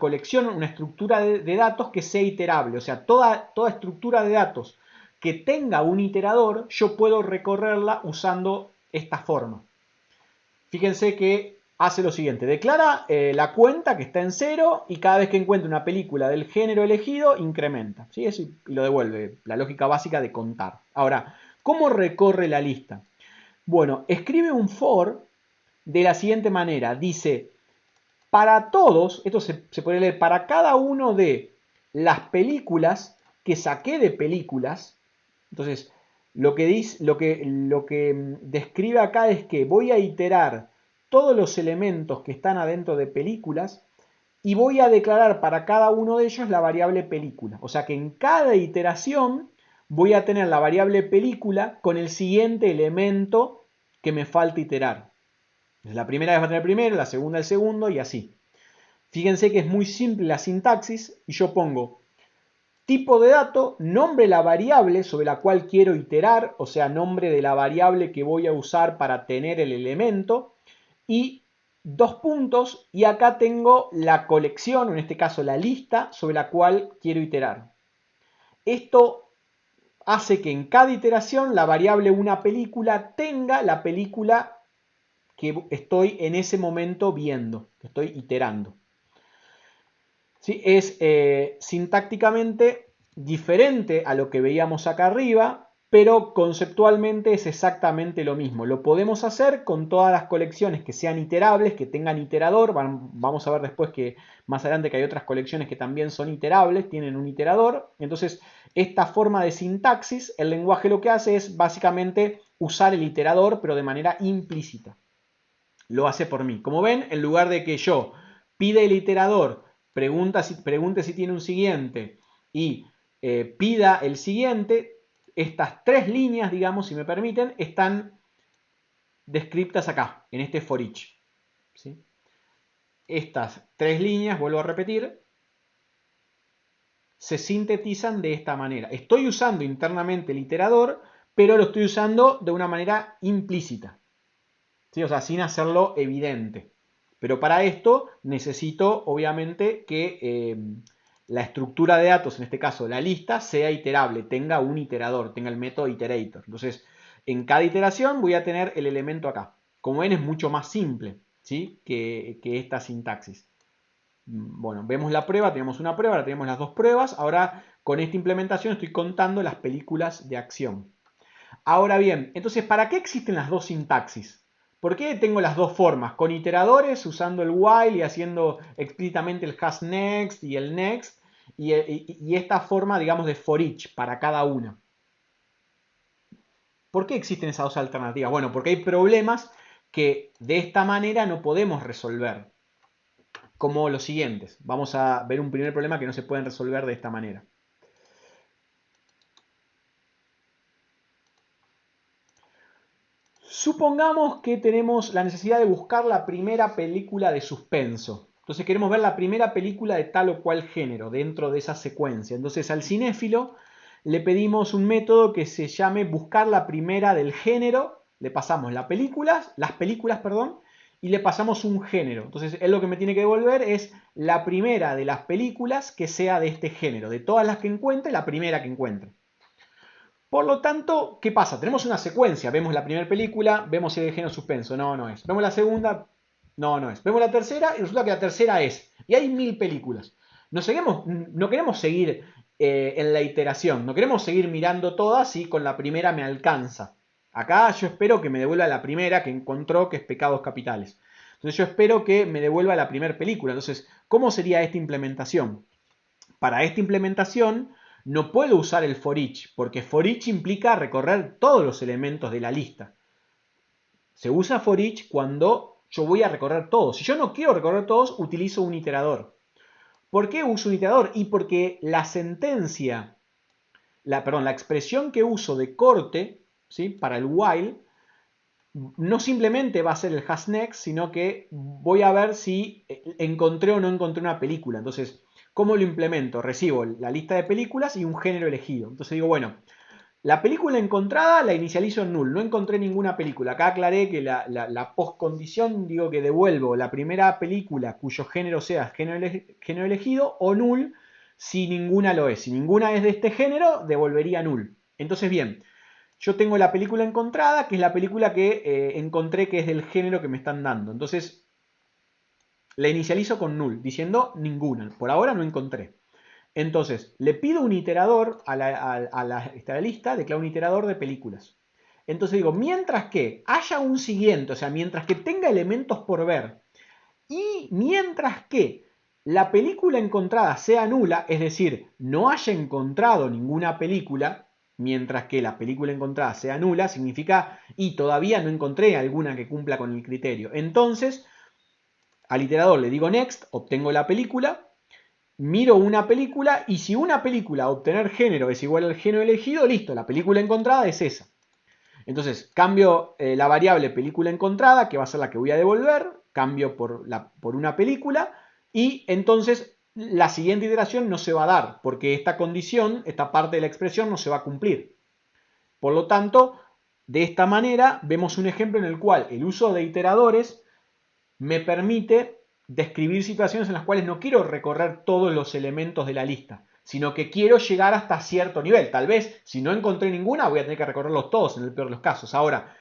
colección, una estructura de datos que sea iterable. O sea, toda estructura de datos que tenga un iterador, yo puedo recorrerla usando esta forma. Fíjense que hace lo siguiente. Declara la cuenta que está en 0 y cada vez que encuentre una película del género elegido, incrementa. ¿Sí? Eso y lo devuelve. La lógica básica de contar. Ahora, ¿cómo recorre la lista? Bueno, escribe un for de la siguiente manera. Dice, para todos, esto se puede leer, para cada uno de las películas que saqué de películas. Entonces, lo que describe acá es que voy a iterar todos los elementos que están adentro de películas y voy a declarar para cada uno de ellos la variable película. O sea que en cada iteración voy a tener la variable película con el siguiente elemento que me falta iterar. La primera vez va a tener el primero, la segunda el segundo y así. Fíjense que es muy simple la sintaxis y yo pongo tipo de dato, nombre de la variable sobre la cual quiero iterar, o sea, nombre de la variable que voy a usar para tener el elemento, y 2 puntos, y acá tengo la colección, o en este caso la lista, sobre la cual quiero iterar. Esto hace que en cada iteración la variable una película tenga la película que estoy en ese momento viendo, que estoy iterando. ¿Sí? Es sintácticamente diferente a lo que veíamos acá arriba, pero conceptualmente es exactamente lo mismo. Lo podemos hacer con todas las colecciones que sean iterables, que tengan iterador. Vamos a ver después que más adelante que hay otras colecciones que también son iterables, tienen un iterador. Entonces, esta forma de sintaxis, el lenguaje lo que hace es básicamente usar el iterador, pero de manera implícita. Lo hace por mí. Como ven, en lugar de que yo pida el iterador, pregunte si tiene un siguiente y pida el siguiente, estas tres líneas, digamos, si me permiten, están descritas acá, en este for each. ¿Sí? Estas tres líneas, vuelvo a repetir, se sintetizan de esta manera. Estoy usando internamente el iterador, pero lo estoy usando de una manera implícita. ¿Sí? O sea, sin hacerlo evidente. Pero para esto necesito, obviamente, que la estructura de datos, en este caso la lista, sea iterable, tenga un iterador, tenga el método iterator. Entonces, en cada iteración voy a tener el elemento acá. Como ven, es mucho más simple, ¿sí? que esta sintaxis. Bueno, vemos la prueba, tenemos una prueba, ahora tenemos las dos pruebas. Ahora, con esta implementación estoy contando las películas de acción. Ahora bien, entonces, ¿para qué existen las dos sintaxis? ¿Por qué tengo las dos formas? Con iteradores, usando el while y haciendo explícitamente el has next y el next, y esta forma, digamos, de for each para cada una. ¿Por qué existen esas dos alternativas? Bueno, porque hay problemas que de esta manera no podemos resolver, como los siguientes. Vamos a ver un primer problema que no se pueden resolver de esta manera. Supongamos que tenemos la necesidad de buscar la primera película de suspenso. Entonces queremos ver la primera película de tal o cual género dentro de esa secuencia. Entonces al cinéfilo le pedimos un método que se llame buscar la primera del género. Le pasamos las películas, perdón, y le pasamos un género. Entonces él lo que me tiene que devolver es la primera de las películas que sea de este género. De todas las que encuentre, la primera que encuentre. Por lo tanto, ¿qué pasa? Tenemos una secuencia. Vemos la primera película, vemos si es de género suspenso. No, no es. Vemos la segunda, no, no es. Vemos la tercera y resulta que la tercera es. Y hay 1000 películas. No queremos seguir en la iteración. No queremos seguir mirando todas y con la primera me alcanza. Acá yo espero que me devuelva la primera que encontró, que es Pecados Capitales. Entonces yo espero que me devuelva la primera película. Entonces, ¿cómo sería esta implementación? Para esta implementación no puedo usar el for each, porque for each implica recorrer todos los elementos de la lista. Se usa for each cuando yo voy a recorrer todos. Si yo no quiero recorrer todos, utilizo un iterador. ¿Por qué uso un iterador? Y porque la sentencia, la expresión que uso de corte, ¿sí? Para el while, no simplemente va a ser el has next, sino que voy a ver si encontré o no encontré una película. Entonces, ¿cómo lo implemento? Recibo la lista de películas y un género elegido. Entonces digo, bueno, la película encontrada la inicializo en null. No encontré ninguna película. Acá aclaré que la postcondición, digo que devuelvo la primera película cuyo género sea género elegido o null si ninguna lo es. Si ninguna es de este género, devolvería null. Entonces, bien, yo tengo la película encontrada, que es la película que encontré que es del género que me están dando. Entonces, la inicializo con null, diciendo ninguna. Por ahora no encontré. Entonces, le pido un iterador a la lista, declaro un iterador de películas. Entonces digo, mientras que haya un siguiente, o sea, mientras que tenga elementos por ver, y mientras que la película encontrada sea nula, es decir, no haya encontrado ninguna película, mientras que la película encontrada sea nula, significa, y todavía no encontré alguna que cumpla con el criterio. Entonces, al iterador le digo next, obtengo la película, miro una película y si una película obtener género es igual al género elegido, listo, la película encontrada es esa. Entonces cambio la variable película encontrada, que va a ser la que voy a devolver, cambio por una película y entonces la siguiente iteración no se va a dar porque esta condición, esta parte de la expresión no se va a cumplir. Por lo tanto, de esta manera vemos un ejemplo en el cual el uso de iteradores me permite describir situaciones en las cuales no quiero recorrer todos los elementos de la lista, sino que quiero llegar hasta cierto nivel. Tal vez, si no encontré ninguna, voy a tener que recorrerlos todos en el peor de los casos. Ahora,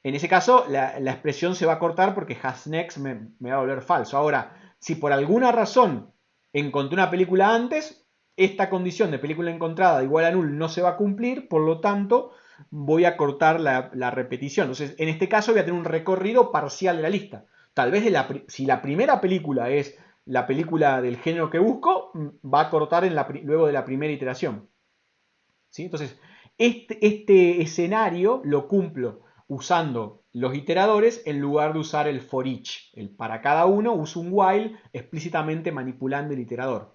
en ese caso, la expresión se va a cortar porque has next me va a volver falso. Ahora, si por alguna razón encontré una película antes, esta condición de película encontrada igual a null no se va a cumplir, por lo tanto voy a cortar la repetición. Entonces, en este caso voy a tener un recorrido parcial de la lista. Tal vez si la primera película es la película del género que busco, va a cortar luego de la primera iteración. ¿Sí? Entonces, este escenario lo cumplo usando los iteradores en lugar de usar el for each. Para cada uno uso un while explícitamente manipulando el iterador.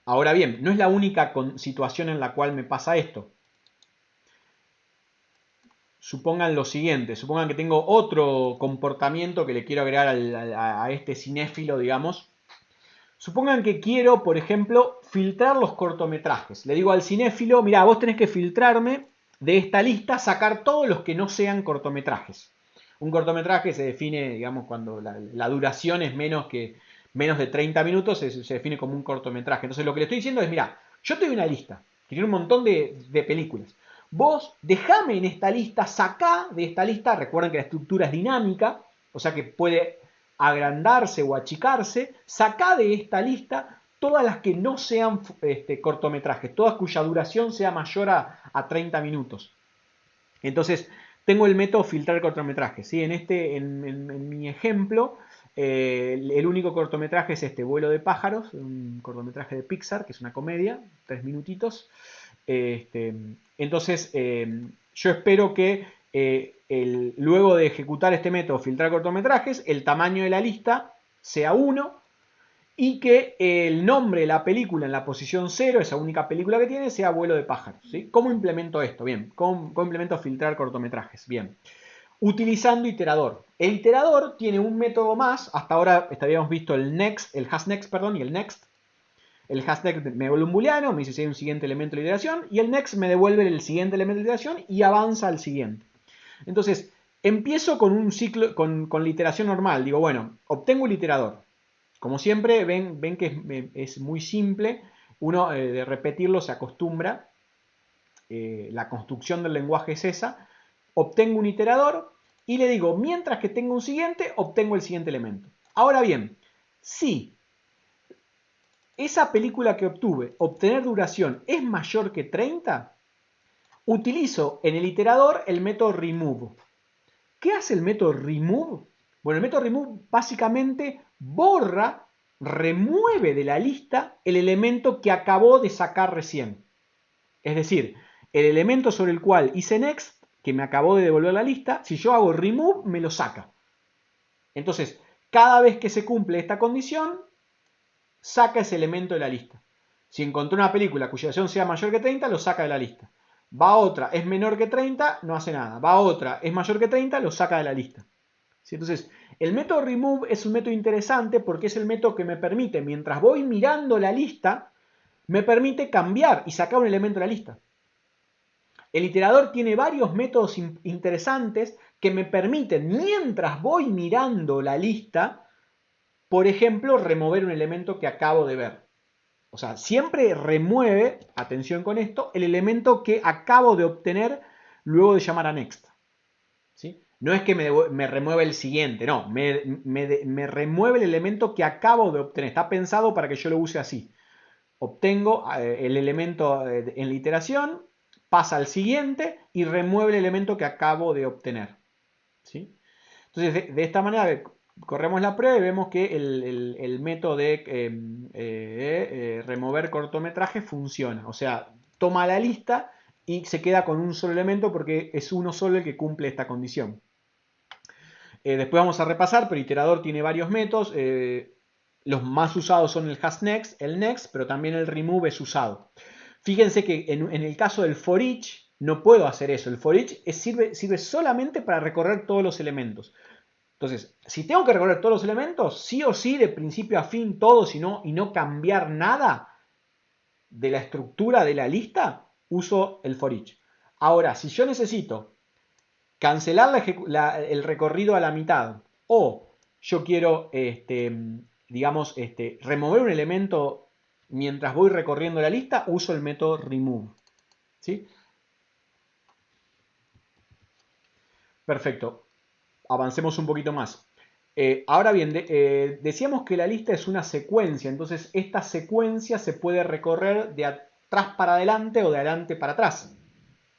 Ahora bien, no es la única situación en la cual me pasa esto. Supongan lo siguiente, supongan que tengo otro comportamiento que le quiero agregar a este cinéfilo, digamos. Supongan que quiero, por ejemplo, filtrar los cortometrajes. Le digo al cinéfilo, mira, vos tenés que filtrarme de esta lista, sacar todos los que no sean cortometrajes. Un cortometraje se define, digamos, cuando la duración es menos de 30 minutos, se define como un cortometraje. Entonces lo que le estoy diciendo es, mira, yo te doy una lista, que tiene un montón de películas. Vos dejame en esta lista, sacá de esta lista, recuerden que la estructura es dinámica, o sea que puede agrandarse o achicarse, sacá de esta lista todas las que no sean cortometrajes, todas cuya duración sea mayor a 30 minutos. Entonces, tengo el método filtrar cortometrajes. ¿Sí? En mi ejemplo, el único cortometraje es este Vuelo de pájaros, un cortometraje de Pixar, que es una comedia, 3 minutitos. Entonces, yo espero que luego de ejecutar este método filtrar cortometrajes, el tamaño de la lista sea 1 y que el nombre de la película en la posición 0, esa única película que tiene, sea Vuelo de pájaros. ¿Sí? ¿Cómo implemento esto? Bien, ¿cómo implemento filtrar cortometrajes? Bien, utilizando iterador. El iterador tiene un método más, hasta ahora habíamos visto el next, el hasNext, perdón, y el next. El hasNext me devuelve un booleano, me dice si hay un siguiente elemento de iteración, y el next me devuelve el siguiente elemento de iteración y avanza al siguiente. Entonces, empiezo con un ciclo, con la iteración normal. Digo, bueno, obtengo el iterador. Como siempre, ven que es muy simple. Uno de repetirlo se acostumbra. La construcción del lenguaje es esa. Obtengo un iterador y le digo, mientras que tengo un siguiente, obtengo el siguiente elemento. Ahora bien, si esa película que obtuve, obtener duración, es mayor que 30, utilizo en el iterador el método remove. ¿Qué hace el método remove? Bueno, el método remove básicamente remueve de la lista el elemento que acabó de sacar recién. Es decir, el elemento sobre el cual hice next, que me acabó de devolver la lista, si yo hago remove, me lo saca. Entonces, cada vez que se cumple esta condición, saca ese elemento de la lista. Si encontró una película cuya duración sea mayor que 30, lo saca de la lista. Va a otra, es menor que 30, no hace nada. Va a otra, es mayor que 30, lo saca de la lista. ¿Sí? Entonces, el método remove es un método interesante porque es el método que me permite, mientras voy mirando la lista, me permite cambiar y sacar un elemento de la lista. El iterador tiene varios métodos interesantes que me permiten, mientras voy mirando la lista, por ejemplo, remover un elemento que acabo de ver. O sea, siempre remueve, atención con esto, el elemento que acabo de obtener luego de llamar a next. ¿Sí? No es que me remueva el siguiente, no, me remueve el elemento que acabo de obtener. Está pensado para que yo lo use así. Obtengo el elemento en la iteración, pasa al siguiente y remueve el elemento que acabo de obtener. ¿Sí? Entonces, de esta manera corremos la prueba y vemos que el método de remover cortometraje funciona. O sea, toma la lista y se queda con un solo elemento porque es uno solo el que cumple esta condición. Después vamos a repasar, pero iterador tiene varios métodos. Los más usados son el hasNext, el next, pero también el remove es usado. Fíjense que en el caso del for each no puedo hacer eso. El for each sirve solamente para recorrer todos los elementos. Entonces, si tengo que recorrer todos los elementos, sí o sí, de principio a fin, todos y no cambiar nada de la estructura de la lista, uso el for each. Ahora, si yo necesito cancelar el recorrido a la mitad o yo quiero, digamos, remover un elemento mientras voy recorriendo la lista, uso el método remove. ¿Sí? Perfecto. Avancemos un poquito más. Ahora bien, decíamos que la lista es una secuencia, entonces esta secuencia se puede recorrer de atrás para adelante o de adelante para atrás.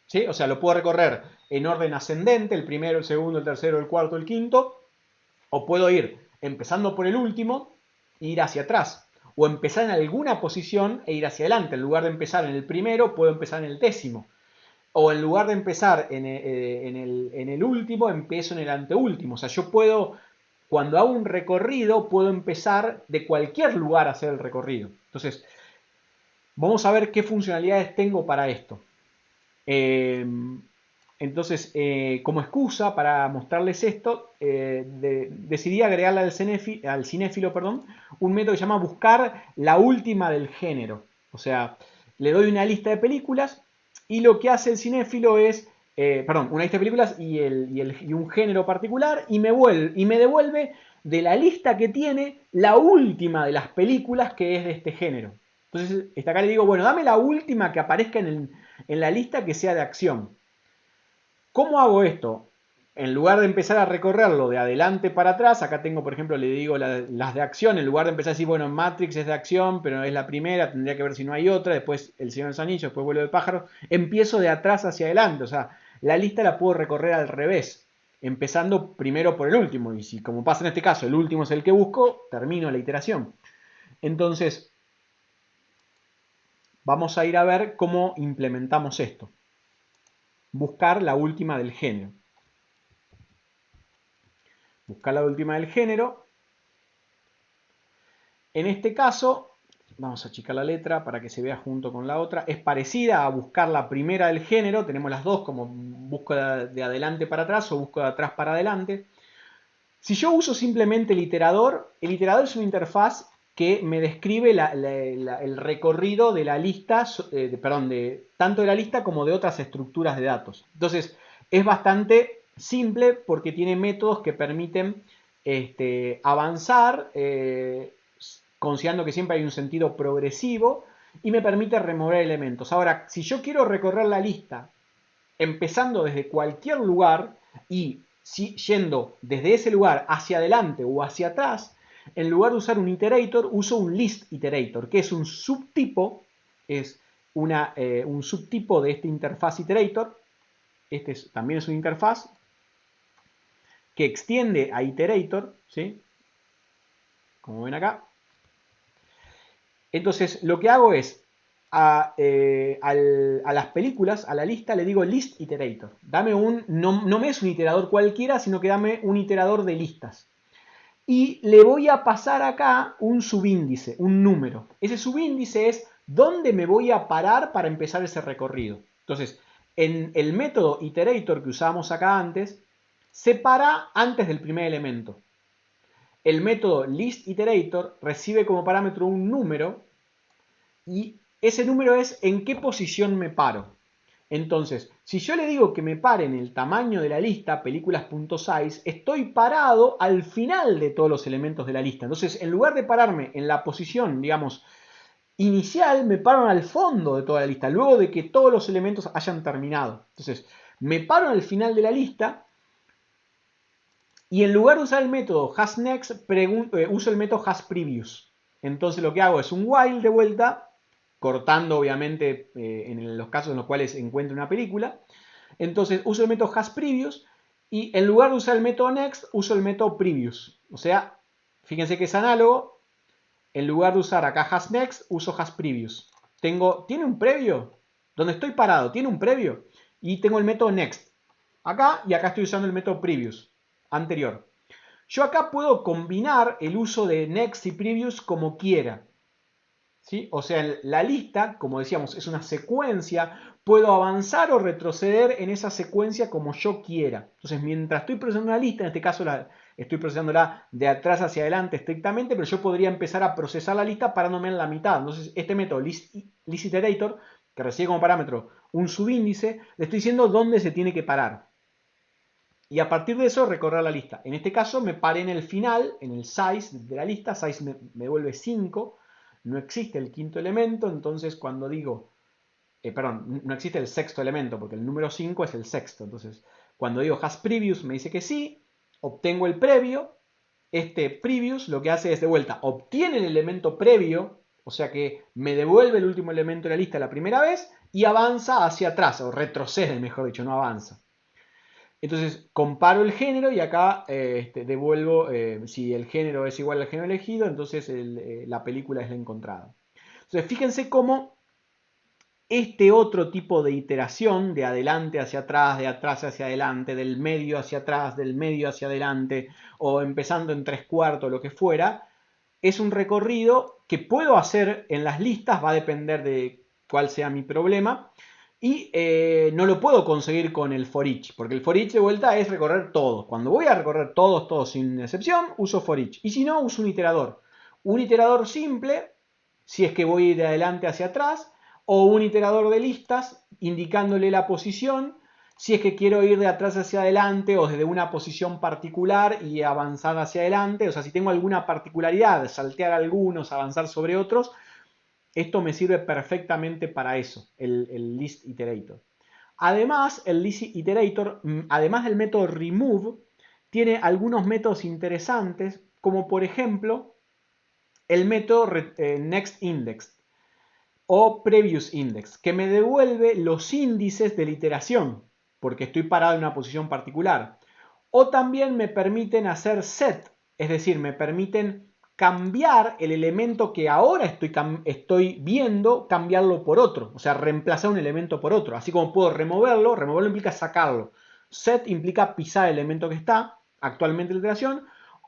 ¿Sí? O sea, lo puedo recorrer en orden ascendente, el primero, el segundo, el tercero, el cuarto, el quinto, o puedo ir empezando por el último e ir hacia atrás. O empezar en alguna posición e ir hacia adelante. En lugar de empezar en el primero, puedo empezar en el décimo. O en lugar de empezar en el último, empiezo en el anteúltimo. O sea, yo puedo, cuando hago un recorrido, puedo empezar de cualquier lugar a hacer el recorrido. Entonces, vamos a ver qué funcionalidades tengo para esto. Eh, entonces, como excusa para mostrarles esto, decidí agregarle al cinéfilo, perdón, un método que se llama buscar la última del género. O sea, le doy una lista de películas y lo que hace el cinéfilo es, perdón, una lista de películas y un género particular y me devuelve de la lista que tiene la última de las películas que es de este género. Entonces, acá le digo, bueno, dame la última que aparezca en la lista que sea de acción. ¿Cómo hago esto? En lugar de empezar a recorrerlo de adelante para atrás, acá tengo, por ejemplo, le digo las de acción, en lugar de empezar a decir, bueno, Matrix es de acción, pero es la primera, tendría que ver si no hay otra, después El Señor de los Anillos, después Vuelo de Pájaros, empiezo de atrás hacia adelante, o sea, la lista la puedo recorrer al revés, empezando primero por el último, y si como pasa en este caso, el último es el que busco, termino la iteración. Entonces, vamos a ir a ver cómo implementamos esto. Buscar la última del género. Buscar la última del género. En este caso, vamos a achicar la letra para que se vea junto con la otra. Es parecida a buscar la primera del género. Tenemos las dos como busco de adelante para atrás o busco de atrás para adelante. Si yo uso simplemente el iterador es una interfaz que me describe el recorrido de la lista, perdón, tanto de la lista como de otras estructuras de datos. Entonces, es bastante simple porque tiene métodos que permiten avanzar, considerando que siempre hay un sentido progresivo, y me permite remover elementos. Ahora, si yo quiero recorrer la lista empezando desde cualquier lugar y yendo desde ese lugar hacia adelante o hacia atrás, en lugar de usar un iterator, uso un list iterator, que es un subtipo, es un subtipo de esta interfaz iterator. También es una interfaz que extiende a iterator, ¿sí? Como ven acá. Entonces, lo que hago es, a las películas, a la lista, le digo list iterator. Dame no me es un iterador cualquiera, sino que dame un iterador de listas. Y le voy a pasar acá un subíndice, un número. Ese subíndice es dónde me voy a parar para empezar ese recorrido. Entonces, en el método iterator que usábamos acá antes, se para antes del primer elemento. El método listIterator recibe como parámetro un número y ese número es en qué posición me paro. Entonces, si yo le digo que me pare en el tamaño de la lista, películas.size, estoy parado al final de todos los elementos de la lista. Entonces, en lugar de pararme en la posición, digamos, inicial, me paro al fondo de toda la lista, luego de que todos los elementos hayan terminado. Entonces, me paro al final de la lista y en lugar de usar el método hasNext, uso el método hasPrevious. Entonces lo que hago es un while de vuelta, cortando obviamente en los casos en los cuales encuentro una película. Entonces uso el método hasPrevious y en lugar de usar el método next, uso el método previous. O sea, fíjense que es análogo. En lugar de usar acá hasNext, uso hasPrevious. ¿Tiene un previo? Donde estoy parado, ¿tiene un previo? Y tengo el método next. Acá y acá estoy usando el método previous anterior. Yo acá puedo combinar el uso de next y previous como quiera. ¿Sí? O sea, la lista, como decíamos, es una secuencia. Puedo avanzar o retroceder en esa secuencia como yo quiera. Entonces, mientras estoy procesando una lista, en este caso estoy procesándola de atrás hacia adelante estrictamente, pero yo podría empezar a procesar la lista parándome en la mitad. Entonces, este método listIterator, que recibe como parámetro un subíndice, le estoy diciendo dónde se tiene que parar. Y a partir de eso recorrer la lista. En este caso me paré en el final, en el size de la lista. Size me devuelve 5. No existe el quinto elemento. Entonces cuando digo, perdón, no existe el sexto elemento porque el número 5 es el sexto. Entonces cuando digo hasPrevious me dice que sí. Obtengo el previo. este previous lo que hace es de vuelta, obtiene el elemento previo, o sea que me devuelve el último elemento de la lista la primera vez y avanza hacia atrás, o retrocede, mejor dicho, no avanza. Entonces comparo el género y acá devuelvo, si el género es igual al género elegido, entonces la película es la encontrada. Entonces fíjense cómo este otro tipo de iteración, de adelante hacia atrás, de atrás hacia adelante, del medio hacia atrás, del medio hacia adelante, o empezando en 3/4, lo que fuera, es un recorrido que puedo hacer en las listas, va a depender de cuál sea mi problema, y no lo puedo conseguir con el for each, porque el for each de vuelta es recorrer todos. Cuando voy a recorrer todos sin excepción, uso for each, y si no, uso un iterador. Un iterador simple, si es que voy de adelante hacia atrás, o un iterador de listas indicándole la posición si es que quiero ir de atrás hacia adelante o desde una posición particular y avanzar hacia adelante. O sea, si tengo alguna particularidad, saltear algunos, avanzar sobre otros, esto me sirve perfectamente para eso, el list iterator. Además, el list iterator, además del método remove, tiene algunos métodos interesantes, como por ejemplo el método next index o previous index, que me devuelve los índices de la iteración, porque estoy parado en una posición particular. O también me permiten hacer set, es decir, me permiten cambiar el elemento que ahora estoy viendo, cambiarlo por otro, o sea, reemplazar un elemento por otro. Así como puedo removerlo, removerlo implica sacarlo. Set implica pisar el elemento que está actualmente en la iteración,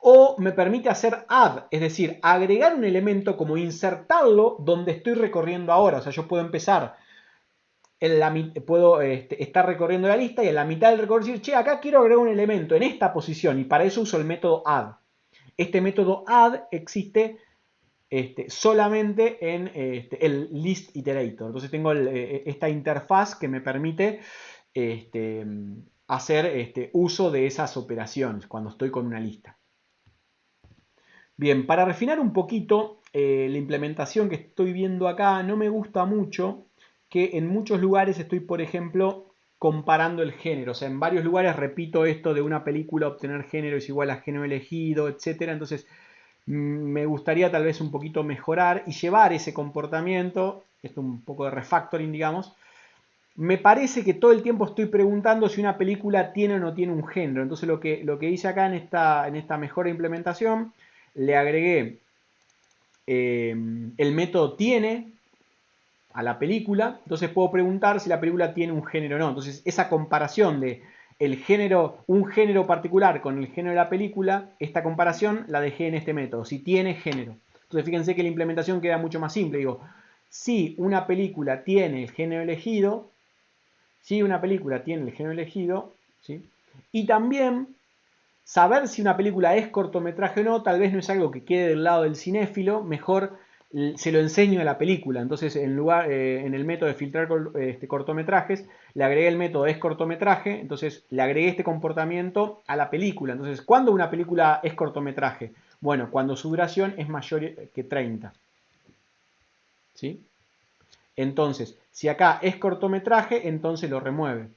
o me permite hacer add, es decir, agregar un elemento como insertarlo donde estoy recorriendo ahora. O sea, yo puedo empezar, puedo estar recorriendo la lista y en la mitad del recorrido decir, che, acá quiero agregar un elemento en esta posición y para eso uso el método add. Este método add existe solamente en el list iterator. Entonces tengo esta interfaz que me permite hacer uso de esas operaciones cuando estoy con una lista. Bien, para refinar un poquito la implementación que estoy viendo acá, no me gusta mucho que en muchos lugares estoy, por ejemplo, comparando el género. O sea, en varios lugares repito esto de una película obtener género es igual a género elegido, etc. Entonces, me gustaría tal vez un poquito mejorar y llevar ese comportamiento, esto un poco de refactoring, digamos. Me parece que todo el tiempo estoy preguntando si una película tiene o no tiene un género. Entonces lo que hice acá en esta mejor implementación, le agregué el método tiene a la película, entonces puedo preguntar si la película tiene un género o no. Entonces esa comparación de el género, un género particular con el género de la película, esta comparación la dejé en este método, si tiene género. Entonces fíjense que la implementación queda mucho más simple. Digo, si una película tiene el género elegido, si una película tiene el género elegido, ¿sí? Y también saber si una película es cortometraje o no, tal vez no es algo que quede del lado del cinéfilo, mejor se lo enseño a la película. Entonces, en el método de filtrar cortometrajes, le agregué el método es cortometraje, entonces le agregué este comportamiento a la película. Entonces, ¿cuándo una película es cortometraje? Bueno, cuando su duración es mayor que 30. ¿Sí? Entonces, si acá es cortometraje, entonces lo remueve.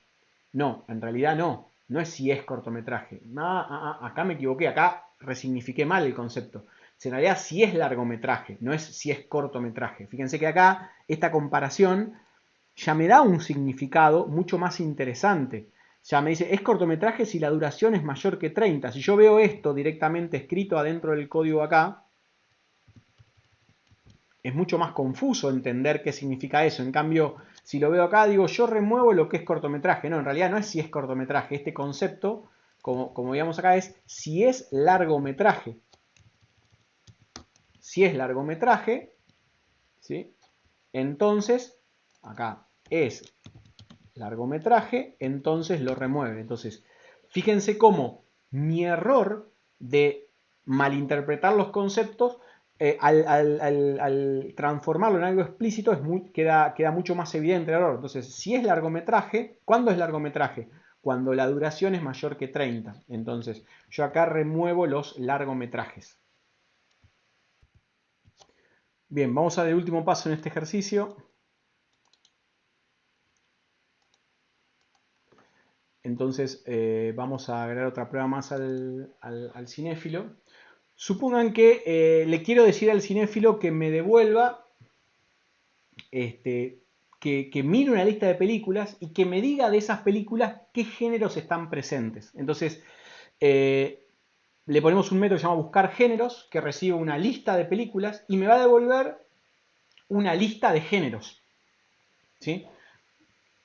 No, en realidad no. No es si es cortometraje. Acá me equivoqué, acá resignifiqué mal el concepto. En realidad si es largometraje, no es si es cortometraje. Fíjense que acá esta comparación ya me da un significado mucho más interesante. Ya me dice, es cortometraje si la duración es mayor que 30. Si yo veo esto directamente escrito adentro del código acá, es mucho más confuso entender qué significa eso. En cambio, si lo veo acá, digo, yo remuevo lo que es cortometraje. No, en realidad no es si es cortometraje. Este concepto, como veíamos acá, es si es largometraje. Si es largometraje, ¿sí? Entonces, acá es largometraje, entonces lo remueve. Entonces, fíjense cómo mi error de malinterpretar los conceptos, al transformarlo en algo explícito, queda mucho más evidente el error. Entonces, si es largometraje, ¿cuándo es largometraje? Cuando la duración es mayor que 30. Entonces, yo acá remuevo los largometrajes. Bien, vamos a ver el último paso en este ejercicio. Entonces vamos a agregar otra prueba más al cinéfilo. Supongan que le quiero decir al cinéfilo que me devuelva, que mire una lista de películas y que me diga de esas películas qué géneros están presentes. Entonces, le ponemos un método que se llama buscar géneros, que recibe una lista de películas y me va a devolver una lista de géneros. ¿Sí?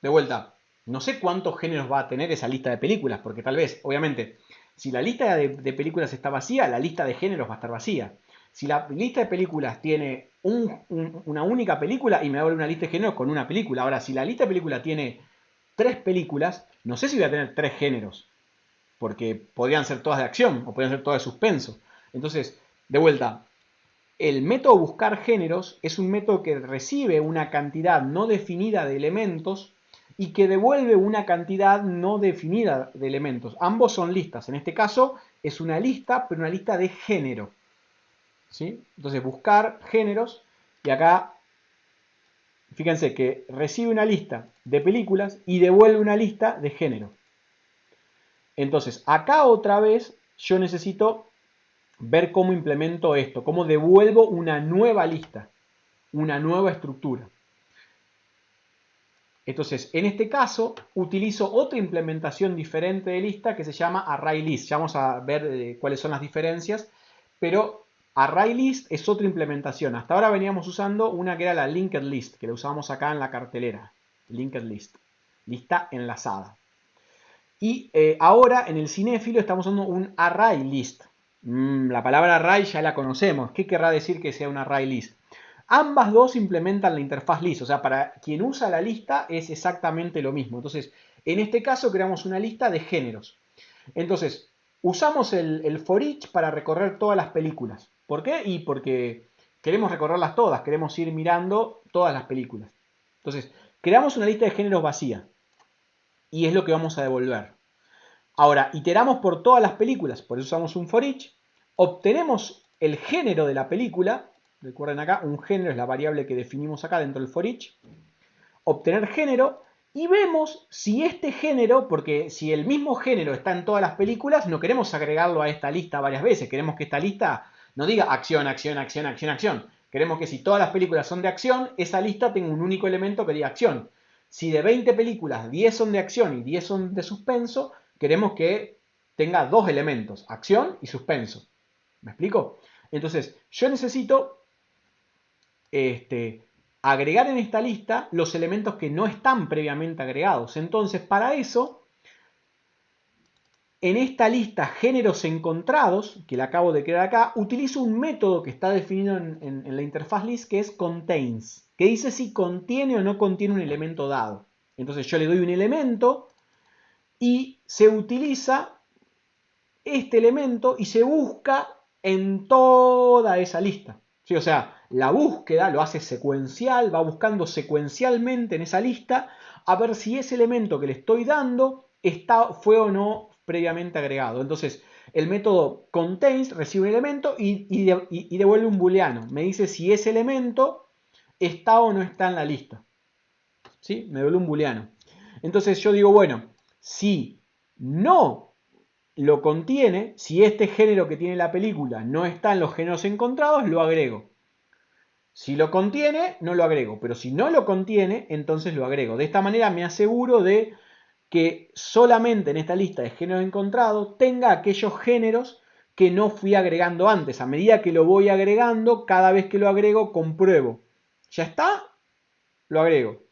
De vuelta, no sé cuántos géneros va a tener esa lista de películas, porque tal vez, obviamente, si la lista de películas está vacía, la lista de géneros va a estar vacía. Si la lista de películas tiene una única película y me va a dar una lista de géneros con una película. Ahora, si la lista de películas tiene 3 películas, no sé si voy a tener 3 géneros, porque podrían ser todas de acción o podrían ser todas de suspenso. Entonces, de vuelta, el método buscar géneros es un método que recibe una cantidad no definida de elementos y que devuelve una cantidad no definida de elementos. Ambos son listas. En este caso es una lista, pero una lista de género. ¿Sí? Entonces buscar géneros y acá fíjense que recibe una lista de películas y devuelve una lista de género. Entonces acá otra vez yo necesito ver cómo implemento esto, cómo devuelvo una nueva lista, una nueva estructura. Entonces, en este caso, utilizo otra implementación diferente de lista que se llama ArrayList. Ya vamos a ver cuáles son las diferencias, pero ArrayList es otra implementación. Hasta ahora veníamos usando una que era la Linked List, que la usábamos acá en la cartelera. Linked List, lista enlazada. Y ahora en el cinéfilo estamos usando un ArrayList. La palabra array ya la conocemos. ¿Qué querrá decir que sea un ArrayList? Ambas dos implementan la interfaz list, o sea, para quien usa la lista es exactamente lo mismo. Entonces, en este caso creamos una lista de géneros. Entonces, usamos el for each para recorrer todas las películas. ¿Por qué? Y porque queremos recorrerlas todas, queremos ir mirando todas las películas. Entonces, creamos una lista de géneros vacía y es lo que vamos a devolver. Ahora, iteramos por todas las películas, por eso usamos un for each, obtenemos el género de la película. Recuerden acá, un género es la variable que definimos acá dentro del for each. Obtener género y vemos si este género, porque si el mismo género está en todas las películas, no queremos agregarlo a esta lista varias veces. Queremos que esta lista no diga acción, acción, acción, acción, acción. Queremos que si todas las películas son de acción, esa lista tenga un único elemento que diga acción. Si de 20 películas 10 son de acción y 10 son de suspenso, queremos que tenga 2 elementos, acción y suspenso. ¿Me explico? Entonces, yo necesito agregar en esta lista los elementos que no están previamente agregados. Entonces, para eso, en esta lista géneros encontrados, que la acabo de crear acá, utilizo un método que está definido en la interfaz list, que es contains, que dice si contiene o no contiene un elemento dado. Entonces yo le doy un elemento y se utiliza este elemento y se busca en toda esa lista. ¿Sí? O sea, la búsqueda lo hace secuencial, va buscando secuencialmente en esa lista a ver si ese elemento que le estoy dando fue o no previamente agregado. Entonces, el método contains recibe un elemento y devuelve un booleano. Me dice si ese elemento está o no está en la lista. ¿Sí? Me devuelve un booleano. Entonces yo digo, bueno, si no lo contiene, si este género que tiene la película no está en los géneros encontrados, lo agrego. Si lo contiene, no lo agrego, pero si no lo contiene, entonces lo agrego. De esta manera me aseguro de que solamente en esta lista de géneros encontrados tenga aquellos géneros que no fui agregando antes. A medida que lo voy agregando, cada vez que lo agrego, compruebo. ¿Ya está? Lo agrego.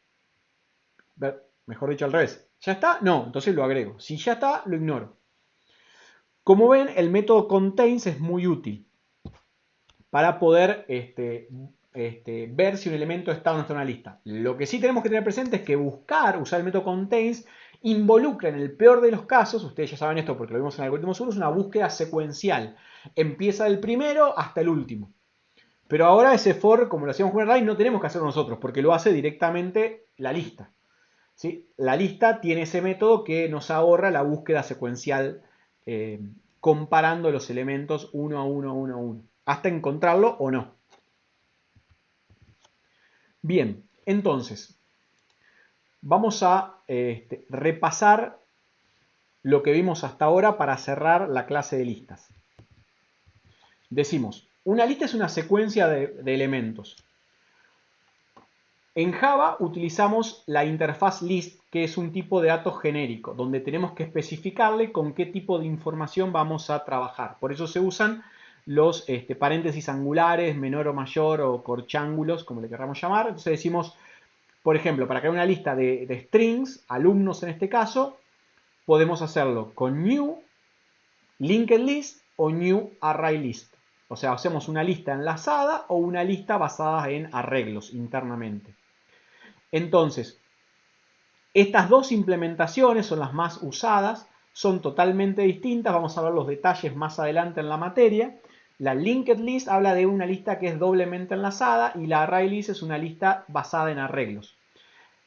Mejor dicho, al revés. ¿Ya está? No, entonces lo agrego. Si ya está, lo ignoro. Como ven, el método contains es muy útil para poder ver si un elemento está o no está en una lista. Lo que sí tenemos que tener presente es que usar el método contains, involucra en el peor de los casos, ustedes ya saben esto porque lo vimos en algoritmos seguros, una búsqueda secuencial. Empieza del primero hasta el último. Pero ahora ese for, como lo hacíamos con array, no tenemos que hacerlo nosotros porque lo hace directamente la lista. ¿Sí? La lista tiene ese método que nos ahorra la búsqueda secuencial comparando los elementos uno a uno, uno a uno, hasta encontrarlo o no. Bien, entonces, vamos a repasar lo que vimos hasta ahora para cerrar la clase de listas. Decimos, una lista es una secuencia de elementos. En Java utilizamos la interfaz list, que es un tipo de datos genérico, donde tenemos que especificarle con qué tipo de información vamos a trabajar. Por eso se usan los paréntesis angulares, menor o mayor, o corchángulos, como le queramos llamar. Entonces decimos, por ejemplo, para crear una lista de strings, alumnos en este caso, podemos hacerlo con new, linked list o new array list. O sea, hacemos una lista enlazada o una lista basada en arreglos internamente. Entonces, estas dos implementaciones son las más usadas, son totalmente distintas, vamos a ver los detalles más adelante en la materia. La linked list habla de una lista que es doblemente enlazada y la array list es una lista basada en arreglos.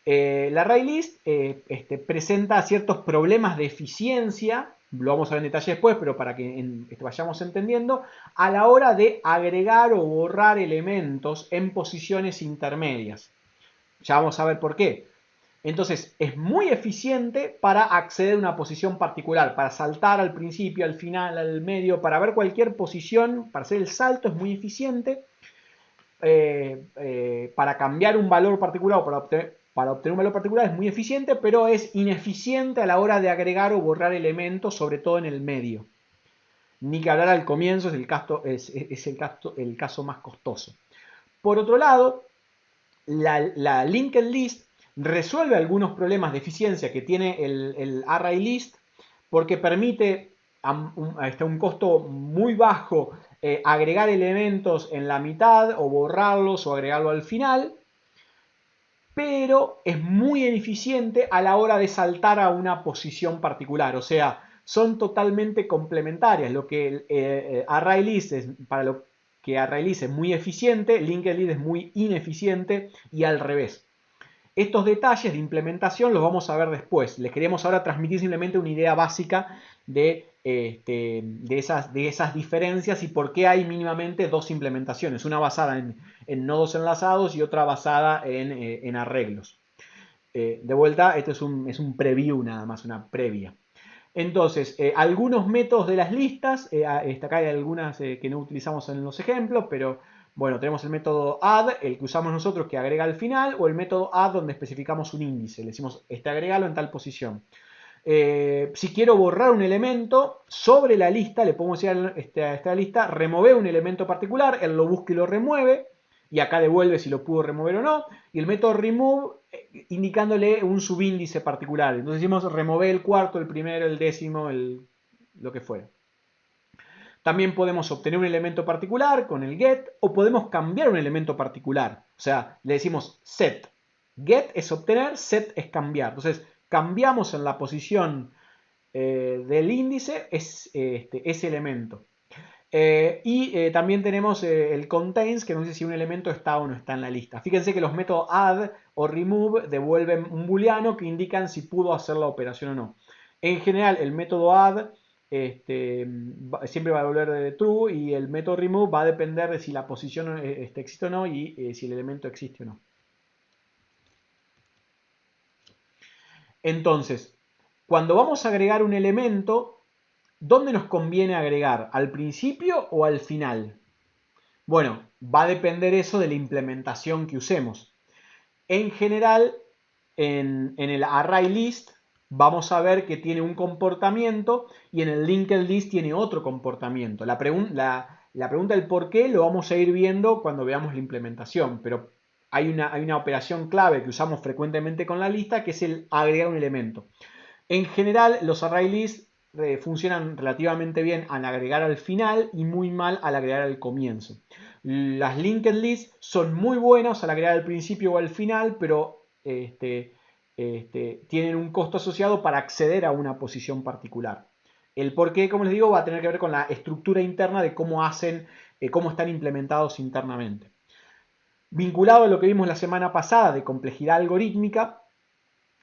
La array list presenta ciertos problemas de eficiencia, lo vamos a ver en detalle después, pero para que vayamos entendiendo, a la hora de agregar o borrar elementos en posiciones intermedias. Ya vamos a ver por qué. Entonces, es muy eficiente para acceder a una posición particular, para saltar al principio, al final, al medio, para ver cualquier posición, para hacer el salto es muy eficiente. Para cambiar un valor particular o para obtener un valor particular es muy eficiente, pero es ineficiente a la hora de agregar o borrar elementos, sobre todo en el medio. Ni que hablar al comienzo, es el caso más costoso. Por otro lado, la linked list resuelve algunos problemas de eficiencia que tiene el array list porque permite a un costo muy bajo agregar elementos en la mitad o borrarlos o agregarlo al final, pero es muy ineficiente a la hora de saltar a una posición particular. O sea, son totalmente complementarias. Lo que array list es para lo que array list es muy eficiente, linked list es muy ineficiente y al revés. Estos detalles de implementación los vamos a ver después. Les queremos ahora transmitir simplemente una idea básica de esas diferencias y por qué hay mínimamente dos implementaciones. Una basada en nodos enlazados y otra basada en arreglos. De vuelta, esto es un preview nada más, una previa. Entonces, algunos métodos de las listas, acá hay algunas que no utilizamos en los ejemplos, pero bueno, tenemos el método add, el que usamos nosotros que agrega al final, o el método add donde especificamos un índice, le decimos agregalo en tal posición. Si quiero borrar un elemento sobre la lista, le podemos decir a esta lista, remover un elemento particular, él lo busca y lo remueve, y acá devuelve si lo pudo remover o no, y el método remove indicándole un subíndice particular. Entonces decimos remover el cuarto, el primero, el décimo, lo que fuera. También podemos obtener un elemento particular con el get o podemos cambiar un elemento particular. O sea, le decimos set. Get es obtener, set es cambiar. Entonces, cambiamos en la posición del índice ese elemento. También tenemos el contains, que nos dice si un elemento está o no está en la lista. Fíjense que los métodos add o remove devuelven un booleano que indican si pudo hacer la operación o no. En general, el método add siempre va a devolver de true y el método remove va a depender de si la posición existe o no y si el elemento existe o no. Entonces, cuando vamos a agregar un elemento, ¿dónde nos conviene agregar? ¿Al principio o al final? Bueno, va a depender eso de la implementación que usemos. En general, en el array list vamos a ver que tiene un comportamiento y en el linked list tiene otro comportamiento. La pregunta del por qué lo vamos a ir viendo cuando veamos la implementación, pero hay una operación clave que usamos frecuentemente con la lista que es el agregar un elemento. En general, los array lists funcionan relativamente bien al agregar al final y muy mal al agregar al comienzo. Las linked lists son muy buenas al agregar al principio o al final, pero tienen un costo asociado para acceder a una posición particular. El por qué, como les digo, va a tener que ver con la estructura interna de cómo cómo están implementados internamente. Vinculado a lo que vimos la semana pasada de complejidad algorítmica,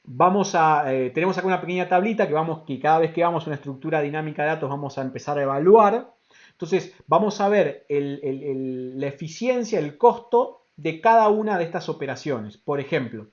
tenemos acá una pequeña tablita que cada vez que vamos a una estructura dinámica de datos vamos a empezar a evaluar. Entonces vamos a ver la eficiencia, el costo de cada una de estas operaciones. Por ejemplo,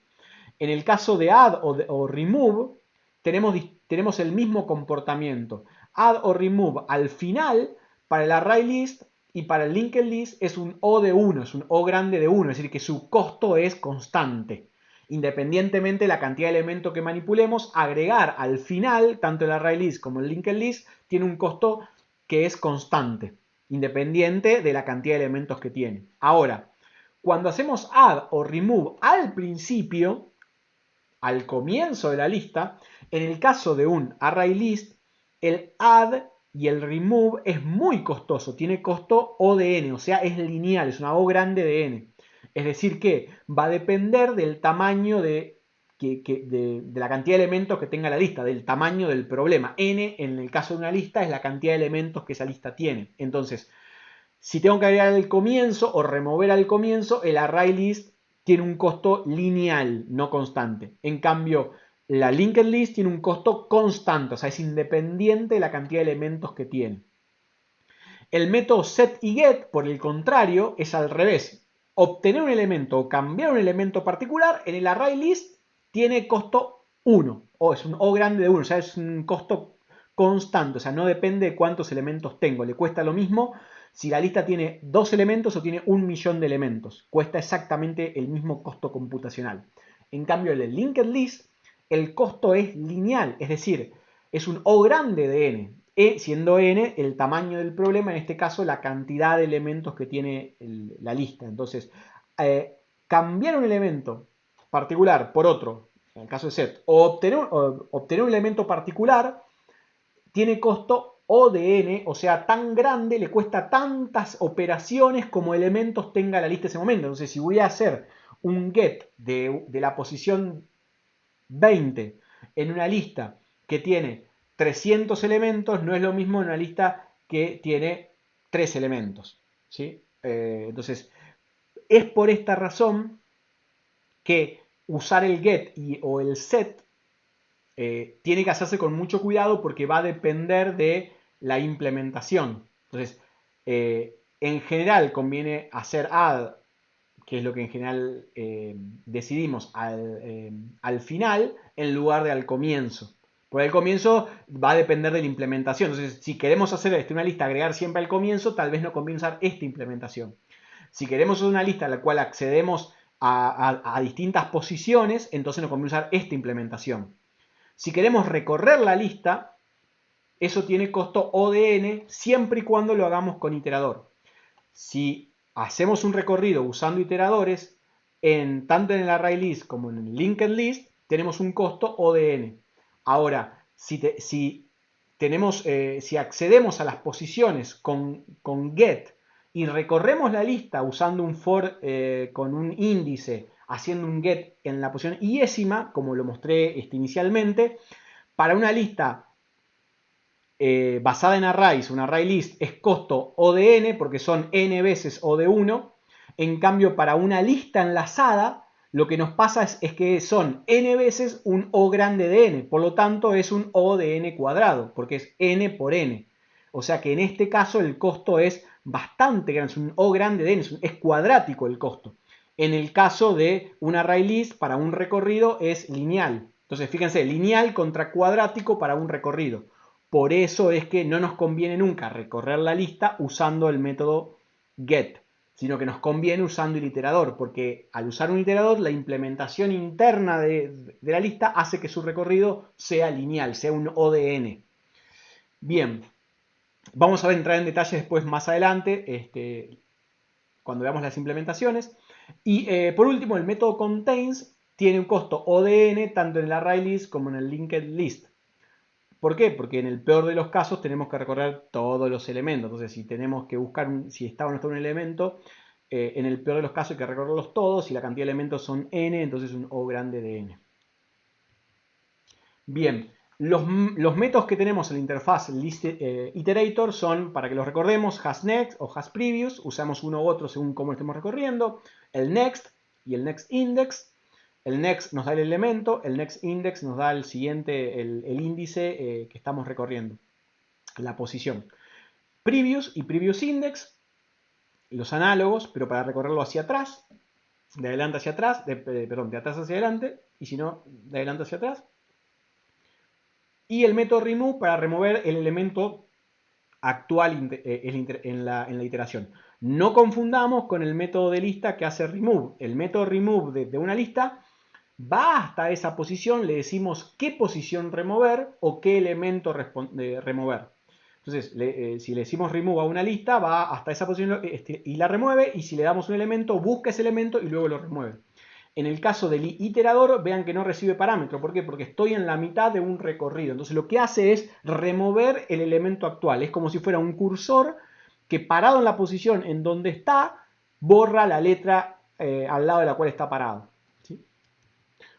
en el caso de add o remove, tenemos el mismo comportamiento. Add o remove al final, para el array list, y para el linked list es un O de 1, es un O grande de 1, es decir, que su costo es constante. Independientemente de la cantidad de elementos que manipulemos, agregar al final, tanto el array list como el linked list, tiene un costo que es constante, independiente de la cantidad de elementos que tiene. Ahora, cuando hacemos add o remove al principio, al comienzo de la lista, en el caso de un array list, el add y el remove es muy costoso, tiene costo O de n, o sea, es lineal, es una O grande de n. Es decir que va a depender del tamaño de la cantidad de elementos que tenga la lista, del tamaño del problema. N, en el caso de una lista, es la cantidad de elementos que esa lista tiene. Entonces, si tengo que agregar al comienzo o remover al comienzo, el array list tiene un costo lineal, no constante. En cambio, la linked list tiene un costo constante, o sea, es independiente de la cantidad de elementos que tiene. El método set y get, por el contrario, es al revés. Obtener un elemento o cambiar un elemento particular en el array list tiene costo 1, o es un O grande de 1, o sea, es un costo constante, o sea, no depende de cuántos elementos tengo, le cuesta lo mismo si la lista tiene 2 elementos o tiene 1.000.000 de elementos, cuesta exactamente el mismo costo computacional. En cambio, en el linked list, el costo es lineal, es decir, es un O grande de n, siendo n el tamaño del problema, en este caso la cantidad de elementos que tiene la lista. Entonces, cambiar un elemento particular por otro, en el caso de set, o obtener un elemento particular, tiene costo O de n, o sea, tan grande, le cuesta tantas operaciones como elementos tenga la lista en ese momento. Entonces, si voy a hacer un get de la posición 20 en una lista que tiene 300 elementos, no es lo mismo en una lista que tiene 3 elementos. ¿Sí? Entonces, es por esta razón que usar el get o el set tiene que hacerse con mucho cuidado porque va a depender de la implementación. Entonces, en general conviene hacer add, que es lo que en general decidimos al final, en lugar de al comienzo. Porque al comienzo va a depender de la implementación. Entonces, si queremos hacer una lista, agregar siempre al comienzo, tal vez no conviene usar esta implementación. Si queremos hacer una lista en la cual accedemos a distintas posiciones, entonces no conviene usar esta implementación. Si queremos recorrer la lista, eso tiene costo O de n siempre y cuando lo hagamos con iterador. Si hacemos un recorrido usando iteradores, tanto en el array list como en el linked list, tenemos un costo O de n. Ahora, si accedemos a las posiciones con get y recorremos la lista usando un for con un índice, haciendo un get en la posición iésima, como lo mostré inicialmente, para una lista basada en arrays, un array list es costo O de n porque son n veces O de 1. En cambio, para una lista enlazada, lo que nos pasa es que son n veces un O grande de n. Por lo tanto, es un O de n cuadrado, porque es n por n. O sea que en este caso el costo es bastante grande, es un O grande de n, es cuadrático el costo. En el caso de un array list, para un recorrido es lineal. Entonces, fíjense, lineal contra cuadrático para un recorrido. Por eso es que no nos conviene nunca recorrer la lista usando el método get, sino que nos conviene usando el iterador, porque al usar un iterador, la implementación interna de la lista hace que su recorrido sea lineal, sea un ODN. Bien, vamos a entrar en detalles después más adelante, cuando veamos las implementaciones. Y por último, el método contains tiene un costo ODN tanto en el array list como en el linked list. ¿Por qué? Porque en el peor de los casos tenemos que recorrer todos los elementos. Entonces, si tenemos que buscar, si está o no está un elemento, en el peor de los casos hay que recorrerlos todos. Si la cantidad de elementos son n, entonces un O grande de n. Bien, los métodos que tenemos en la interfaz iterator son, para que los recordemos, hasNext o hasPrevious. Usamos uno u otro según cómo estemos recorriendo. El next y el next index. El next nos da el elemento, el next index nos da el siguiente, el índice que estamos recorriendo, la posición. Previous y previous index, los análogos, pero para recorrerlo hacia atrás, de adelante hacia atrás, perdón, de atrás hacia adelante, y si no, de adelante hacia atrás. Y el método remove para remover el elemento actual en la iteración. No confundamos con el método de lista que hace remove. El método remove de una lista va hasta esa posición, le decimos qué posición remover o qué elemento remover. Entonces, si le decimos remove a una lista, va hasta esa posición y la remueve, y si le damos un elemento, busca ese elemento y luego lo remueve. En el caso del iterador, vean que no recibe parámetro. ¿Por qué? Porque estoy en la mitad de un recorrido. Entonces lo que hace es remover el elemento actual. Es como si fuera un cursor que, parado en la posición en donde está, borra la letra al lado de la cual está parado. ¿Sí?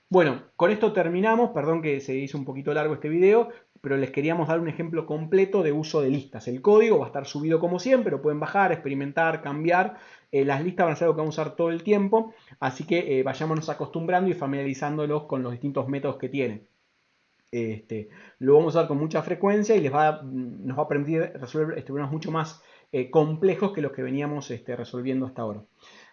Bueno, con esto terminamos. Perdón que se hizo un poquito largo este video, pero les queríamos dar un ejemplo completo de uso de listas. El código va a estar subido como siempre, lo pueden bajar, experimentar, cambiar. Las listas van a ser algo que vamos a usar todo el tiempo, así que vayámonos acostumbrando y familiarizándolos con los distintos métodos que tienen. Lo vamos a usar con mucha frecuencia y nos va a permitir resolver problemas mucho más complejos que los que veníamos resolviendo hasta ahora.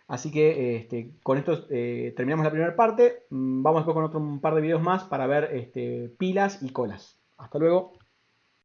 Así que con esto terminamos la primera parte. Vamos después con un par de videos más para ver pilas y colas. Hasta luego.